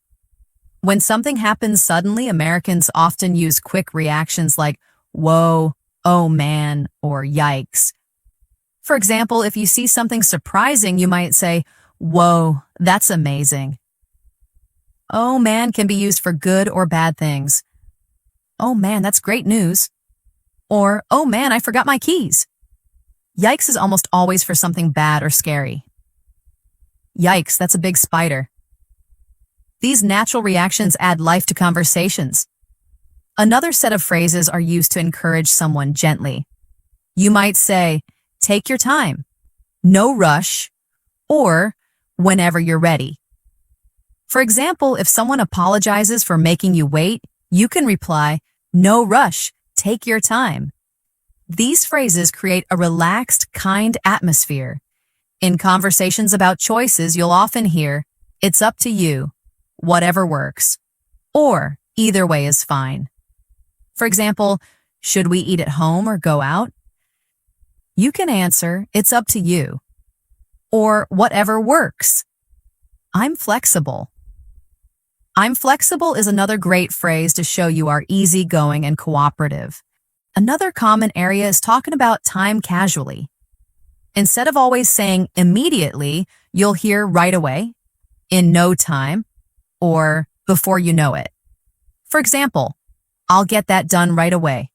When something happens suddenly, Americans often use quick reactions like, whoa, oh man, or yikes. For example, if you see something surprising, you might say, whoa, that's amazing. Oh man can be used for good or bad things. Oh man, that's great news. Or, oh man, I forgot my keys. Yikes is almost always for something bad or scary. Yikes, that's a big spider. These natural reactions add life to conversations. Another set of phrases are used to encourage someone gently. You might say, take your time, no rush, or whenever you're ready. For example, if someone apologizes for making you wait, you can reply, no rush, take your time. These phrases create a relaxed, kind atmosphere. In conversations about choices, you'll often hear, it's up to you, whatever works, or either way is fine. For example, should we eat at home or go out? You can answer, it's up to you, or whatever works. I'm flexible. I'm flexible is another great phrase to show you are easygoing and cooperative. Another common area is talking about time casually. Instead of always saying immediately, you'll hear right away, in no time, or before you know it. For example, I'll get that done right away.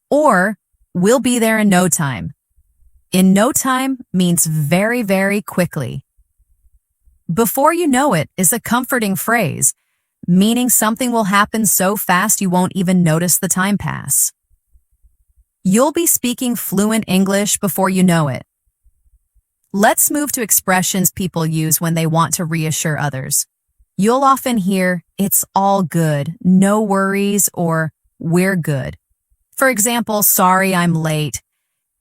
Or, we'll be there in no time. In no time means very, very quickly. Before you know it is a comforting phrase, meaning something will happen so fast you won't even notice the time pass. You'll be speaking fluent English before you know it. Let's move to expressions people use when they want to reassure others. You'll often hear, it's all good, no worries, or we're good. For example, sorry I'm late.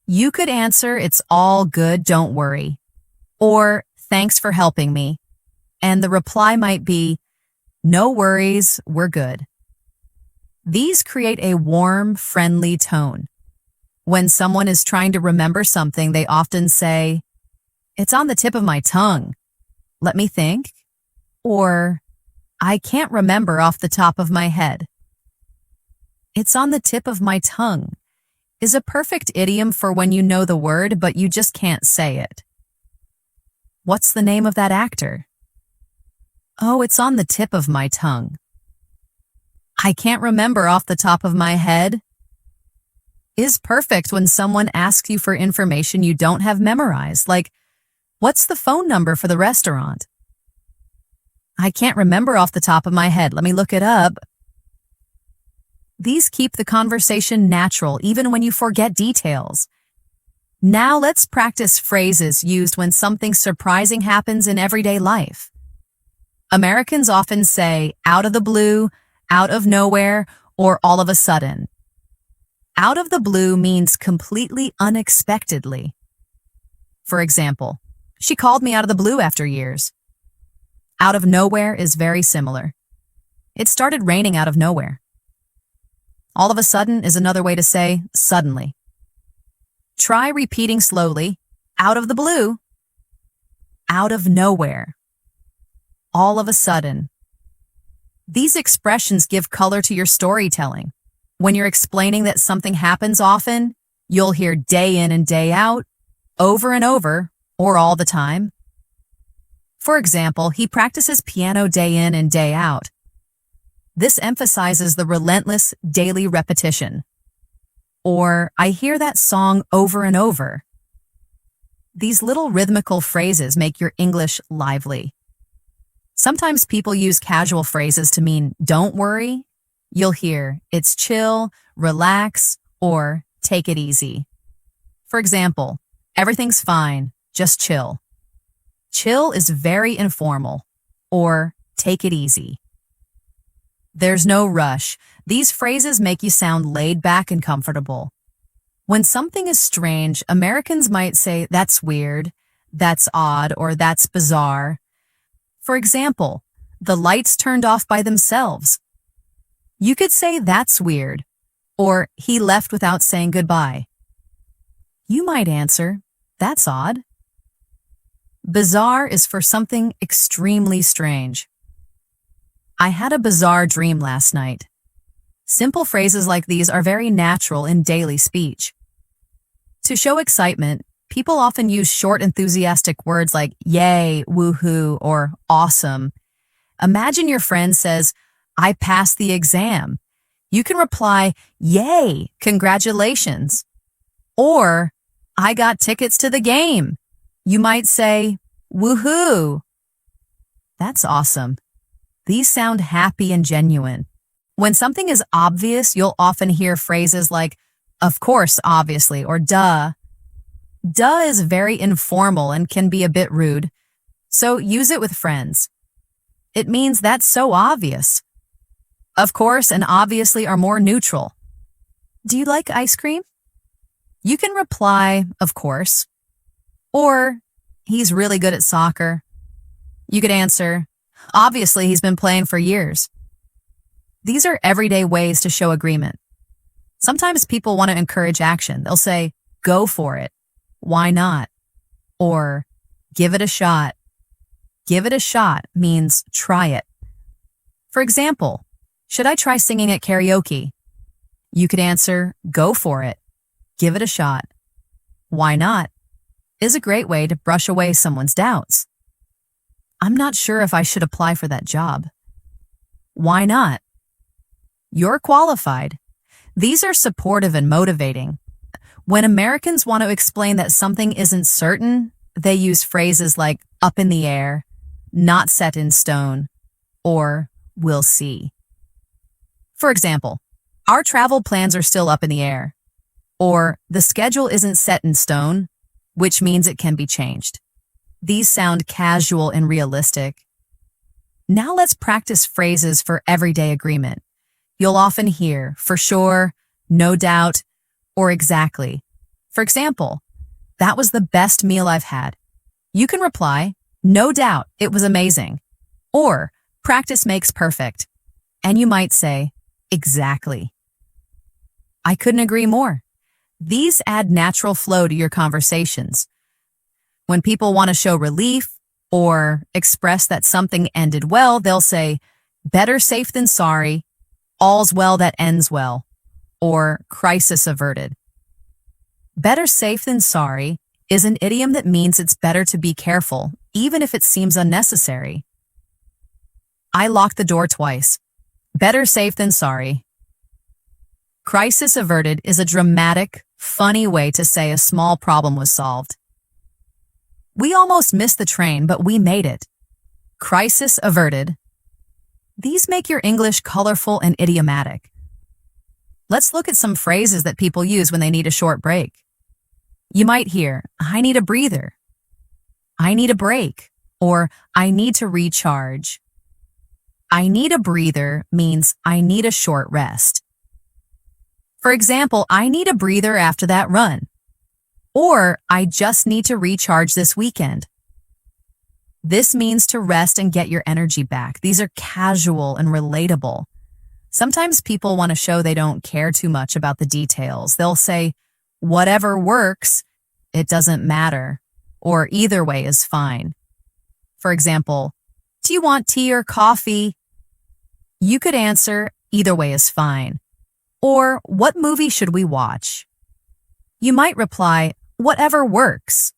You could answer, it's all good, don't worry. Or, thanks for helping me. And the reply might be, no worries, we're good. These create a warm, friendly tone. When someone is trying to remember something, they often say, it's on the tip of my tongue. Let me think. Or, I can't remember off the top of my head. It's on the tip of my tongue is a perfect idiom for when you know the word, but you just can't say it. What's the name of that actor? Oh, it's on the tip of my tongue. I can't remember off the top of my head is perfect when someone asks you for information you don't have memorized, like, what's the phone number for the restaurant? I can't remember off the top of my head. Let me look it up. These keep the conversation natural even when you forget details. Now let's practice phrases used when something surprising happens in everyday life. Americans often say, out of the blue, out of nowhere, or all of a sudden. Out of the blue means completely unexpectedly. For example, she called me out of the blue after years. Out of nowhere is very similar. It started raining out of nowhere. All of a sudden is another way to say suddenly. Try repeating slowly, out of the blue, out of nowhere, all of a sudden. These expressions give color to your storytelling. When you're explaining that something happens often, you'll hear day in and day out, over and over, or all the time. For example, he practices piano day in and day out. This emphasizes the relentless daily repetition. Or, I hear that song over and over. These little rhythmical phrases make your English lively. Sometimes people use casual phrases to mean, don't worry. You'll hear, it's chill, relax, or take it easy. For example, everything's fine, just chill. Chill is very informal, or take it easy. There's no rush. These phrases make you sound laid back and comfortable. When something is strange, Americans might say, that's weird, that's odd, or that's bizarre. For example, the lights turned off by themselves. You could say that's weird, or he left without saying goodbye. You might answer, that's odd. Bizarre is for something extremely strange. I had a bizarre dream last night. Simple phrases like these are very natural in daily speech. To show excitement, people often use short, enthusiastic words like yay, woohoo, or awesome. Imagine your friend says, I passed the exam. You can reply, yay, congratulations. Or, I got tickets to the game. You might say, woohoo. That's awesome. These sound happy and genuine. When something is obvious, you'll often hear phrases like, of course, obviously, or duh. Duh is very informal and can be a bit rude, so use it with friends. It means that's so obvious. Of course and obviously are more neutral. Do you like ice cream? You can reply, of course. Or, he's really good at soccer. You could answer, obviously he's been playing for years. These are everyday ways to show agreement. Sometimes people want to encourage action. They'll say, go for it. Why not? Or, give it a shot. Give it a shot means try it. For example, should I try singing at karaoke? You could answer, go for it. Give it a shot. Why not? Is a great way to brush away someone's doubts. I'm not sure if I should apply for that job. Why not? You're qualified. These are supportive and motivating. When Americans want to explain that something isn't certain, they use phrases like up in the air, not set in stone, or we'll see. For example, our travel plans are still up in the air, or the schedule isn't set in stone, which means it can be changed. These sound casual and realistic. Now let's practice phrases for everyday agreement. You'll often hear for sure, no doubt, or exactly. For example, that was the best meal I've had. You can reply, no doubt, it was amazing. Or, practice makes perfect. And you might say, exactly. I couldn't agree more. These add natural flow to your conversations. When people want to show relief or express that something ended well, they'll say, better safe than sorry, all's well that ends well, or crisis averted. Better safe than sorry is an idiom that means it's better to be careful, even if it seems unnecessary. I locked the door twice. Better safe than sorry. Crisis averted is a dramatic, funny way to say a small problem was solved. We almost missed the train, but we made it. Crisis averted. These make your English colorful and idiomatic. Let's look at some phrases that people use when they need a short break. You might hear, I need a breather. I need a break, or I need to recharge. I need a breather means I need a short rest. For example, I need a breather after that run. Or I just need to recharge this weekend. This means to rest and get your energy back. These are casual and relatable. Sometimes people want to show they don't care too much about the details. They'll say, whatever works, it doesn't matter, or either way is fine. For example, do you want tea or coffee? You could answer, either way is fine. Or, what movie should we watch? You might reply, whatever works.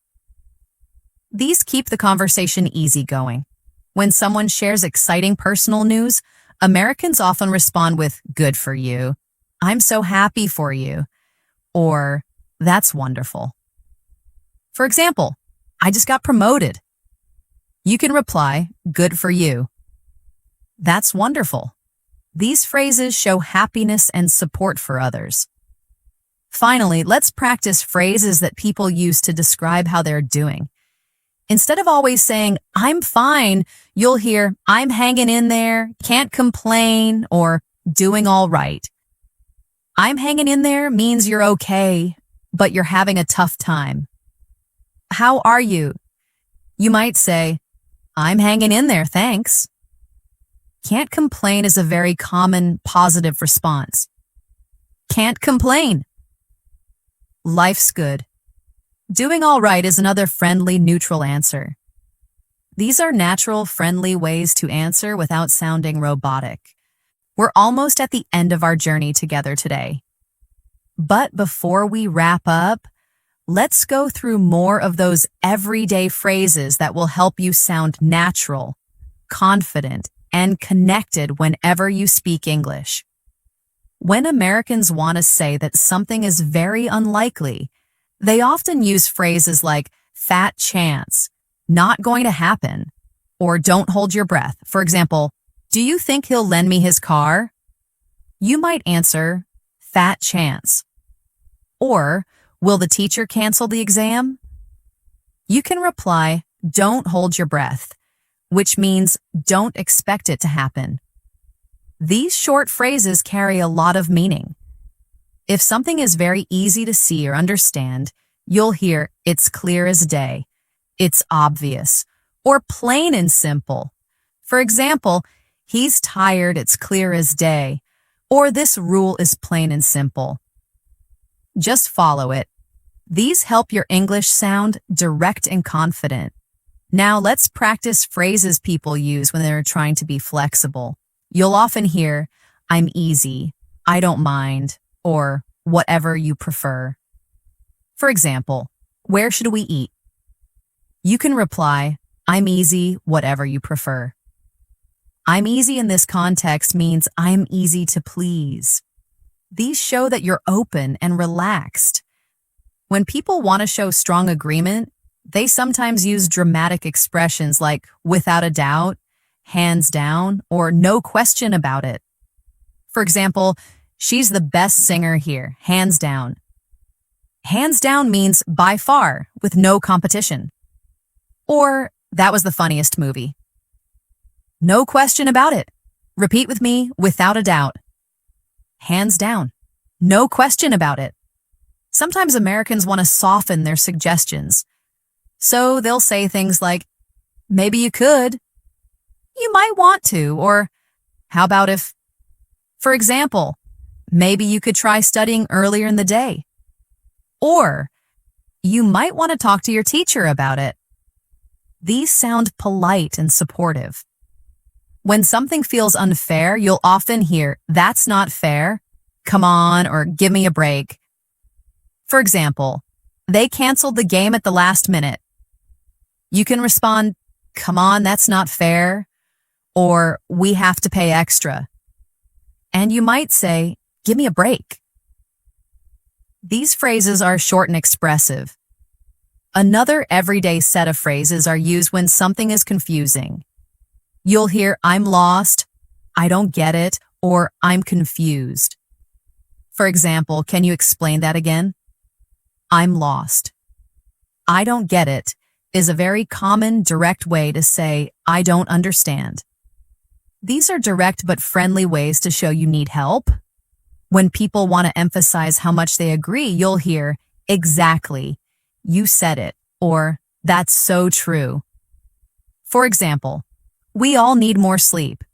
These keep the conversation easygoing. When someone shares exciting personal news, Americans often respond with, good for you, I'm so happy for you, or that's wonderful. For example, I just got promoted. You can reply, good for you. That's wonderful. These phrases show happiness and support for others. Finally, let's practice phrases that people use to describe how they're doing. Instead of always saying, I'm fine, you'll hear, I'm hanging in there, can't complain, or doing all right. I'm hanging in there means you're okay, but you're having a tough time. How are you? You might say, I'm hanging in there, thanks. Can't complain is a very common positive response. Can't complain. Life's good. Doing all right is another friendly, neutral answer. These are natural, friendly ways to answer without sounding robotic. We're almost at the end of our journey together today. But before we wrap up, let's go through more of those everyday phrases that will help you sound natural, confident, and connected whenever you speak English. When Americans want to say that something is very unlikely, they often use phrases like fat chance, not going to happen, or don't hold your breath. For example, do you think he'll lend me his car? You might answer, fat chance. Or, will the teacher cancel the exam? You can reply, don't hold your breath, which means don't expect it to happen. These short phrases carry a lot of meaning. If something is very easy to see or understand, you'll hear it's clear as day, it's obvious, or plain and simple. For example, he's tired, it's clear as day, or this rule is plain and simple. Just follow it. These help your English sound direct and confident. Now let's practice phrases people use when they're trying to be flexible. You'll often hear, I'm easy, I don't mind, or whatever you prefer. For example, where should we eat? You can reply, I'm easy, whatever you prefer. I'm easy in this context means I'm easy to please. These show that you're open and relaxed. When people want to show strong agreement, they sometimes use dramatic expressions like without a doubt, hands down, or no question about it. For example, she's the best singer here, hands down. Hands down means by far, with no competition. Or, that was the funniest movie. No question about it. Repeat with me, without a doubt. Hands down. No question about it. Sometimes Americans want to soften their suggestions. So they'll say things like, maybe you could. You might want to, or how about if, for example, maybe you could try studying earlier in the day. Or, you might want to talk to your teacher about it. These sound polite and supportive. When something feels unfair, you'll often hear, that's not fair, come on, or give me a break. For example, they canceled the game at the last minute. You can respond, come on, that's not fair, or we have to pay extra. And you might say, give me a break. These phrases are short and expressive. Another everyday set of phrases are used when something is confusing. You'll hear, I'm lost, I don't get it, or I'm confused. For example, can you explain that again? I'm lost. I don't get it is a very common, direct way to say, I don't understand. These are direct but friendly ways to show you need help. When people want to emphasize how much they agree, you'll hear, exactly, you said it, or that's so true. For example, we all need more sleep.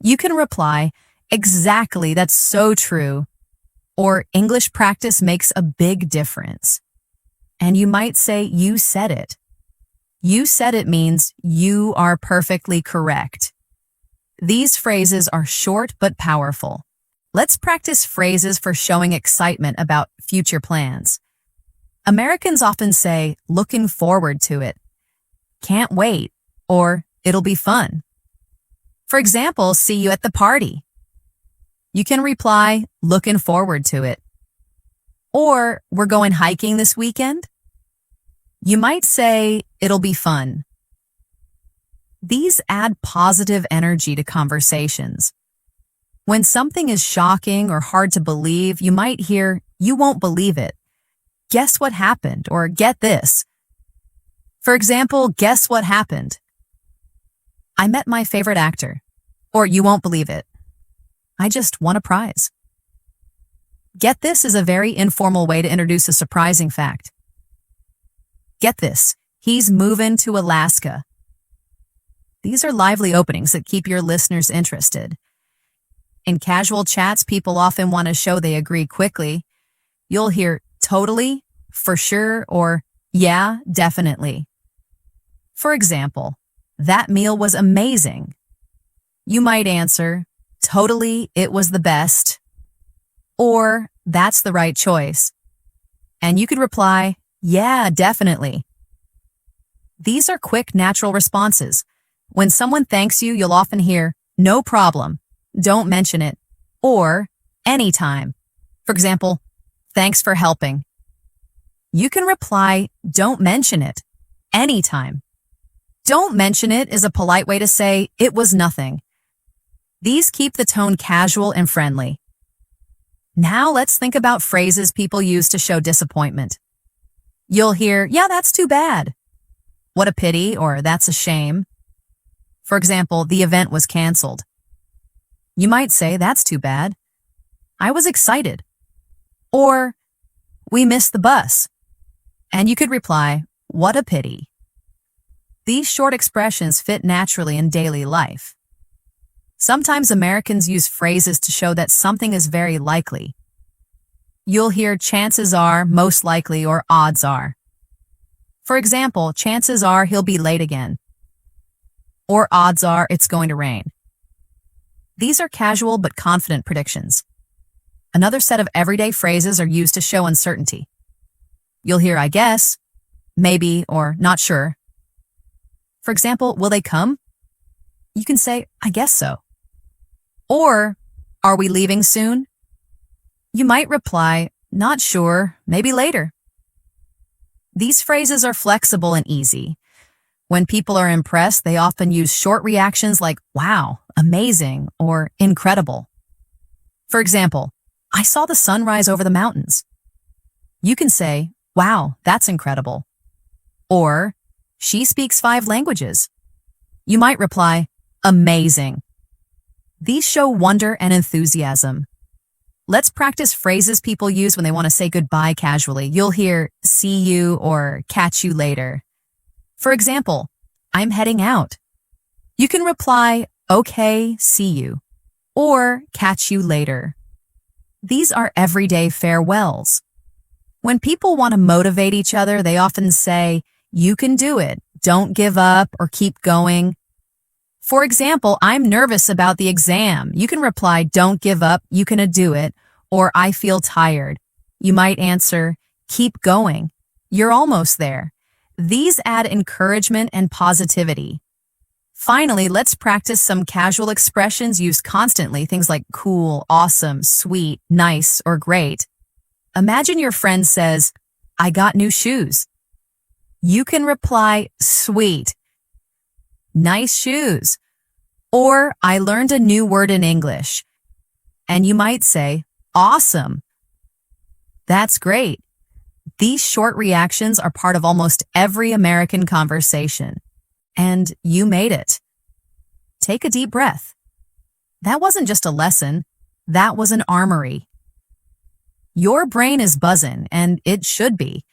You can reply, exactly, that's so true, or English practice makes a big difference. And you might say, you said it. You said it means you are perfectly correct. These phrases are short but powerful. Let's practice phrases for showing excitement about future plans. Americans often say, looking forward to it, can't wait, or it'll be fun. For example, see you at the party. You can reply, looking forward to it. Or, we're going hiking this weekend. You might say, it'll be fun. These add positive energy to conversations. When something is shocking or hard to believe, you might hear, you won't believe it. Guess what happened, or get this. For example, guess what happened. I met my favorite actor, or you won't believe it. I just won a prize. Get this is a very informal way to introduce a surprising fact. Get this, he's moving to Alaska. These are lively openings that keep your listeners interested. In casual chats, people often want to show they agree quickly. You'll hear totally, for sure, or yeah, definitely. For example, that meal was amazing. You might answer, totally, it was the best. Or, that's the right choice. And you could reply, yeah, definitely. These are quick, natural responses. When someone thanks you, you'll often hear, no problem, don't mention it, or anytime. For example, thanks for helping. You can reply, don't mention it, anytime. Don't mention it is a polite way to say, it was nothing. These keep the tone casual and friendly. Now let's think about phrases people use to show disappointment. You'll hear, yeah, that's too bad. What a pity, or that's a shame. For example, the event was canceled. You might say, that's too bad. I was excited. Or, we missed the bus. And you could reply, what a pity. These short expressions fit naturally in daily life. Sometimes Americans use phrases to show that something is very likely. You'll hear chances are, most likely, or odds are. For example, chances are he'll be late again. Or odds are it's going to rain. These are casual but confident predictions. Another set of everyday phrases are used to show uncertainty. You'll hear I guess, maybe, or not sure. For example, will they come? You can say, I guess so. Or, are we leaving soon? You might reply, not sure, maybe later. These phrases are flexible and easy. When people are impressed, they often use short reactions like, wow, amazing, or incredible. For example, I saw the sunrise over the mountains. You can say, wow, that's incredible. Or, she speaks 5 languages. You might reply, amazing. These show wonder and enthusiasm. Let's practice phrases people use when they want to say goodbye casually. You'll hear, see you, or catch you later. For example, I'm heading out. You can reply, okay, see you, or catch you later. These are everyday farewells. When people want to motivate each other, they often say, you can do it, don't give up, or keep going. For example, I'm nervous about the exam. You can reply, don't give up, you can do it, or I feel tired. You might answer, keep going, you're almost there. These add encouragement and positivity. Finally, let's practice some casual expressions used constantly, things like cool, awesome, sweet, nice, or great. Imagine your friend says, I got new shoes. You can reply, sweet, nice shoes, or I learned a new word in English. And you might say, awesome. That's great. These short reactions are part of almost every American conversation. And you made it. Take a deep breath. That wasn't just a lesson, that was an armory. Your brain is buzzing, and it should be.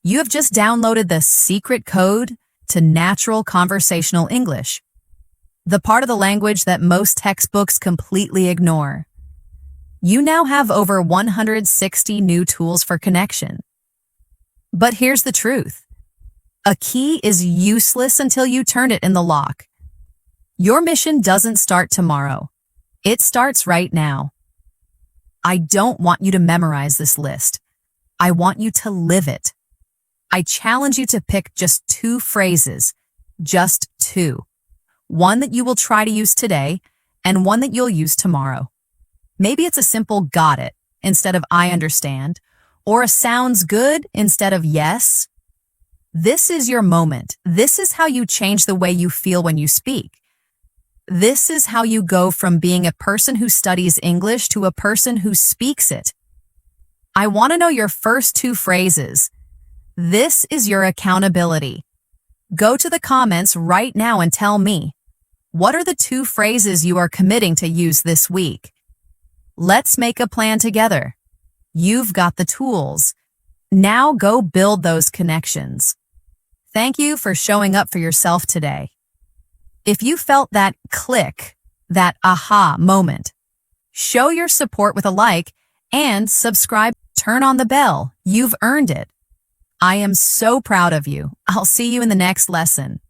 You have just downloaded the secret code to natural conversational English, the part of the language that most textbooks completely ignore. You now have over 160 new tools for connection. But here's the truth. A key is useless until you turn it in the lock. Your mission doesn't start tomorrow. It starts right now. I don't want you to memorize this list. I want you to live it. I challenge you to pick just 2 phrases, just 2. One that you will try to use today and one that you'll use tomorrow. Maybe it's a simple got it instead of I understand, or a sounds good instead of yes. This is your moment. This is how you change the way you feel when you speak. This is how you go from being a person who studies English to a person who speaks it. I want to know your first 2 phrases. This is your accountability. Go to the comments right now and tell me, what are the 2 phrases you are committing to use this week? Let's make a plan together. You've got the tools. Now go build those connections. Thank you for showing up for yourself today. If you felt that click, that aha moment, show your support with a like and subscribe. Turn on the bell. You've earned it. I am so proud of you. I'll see you in the next lesson.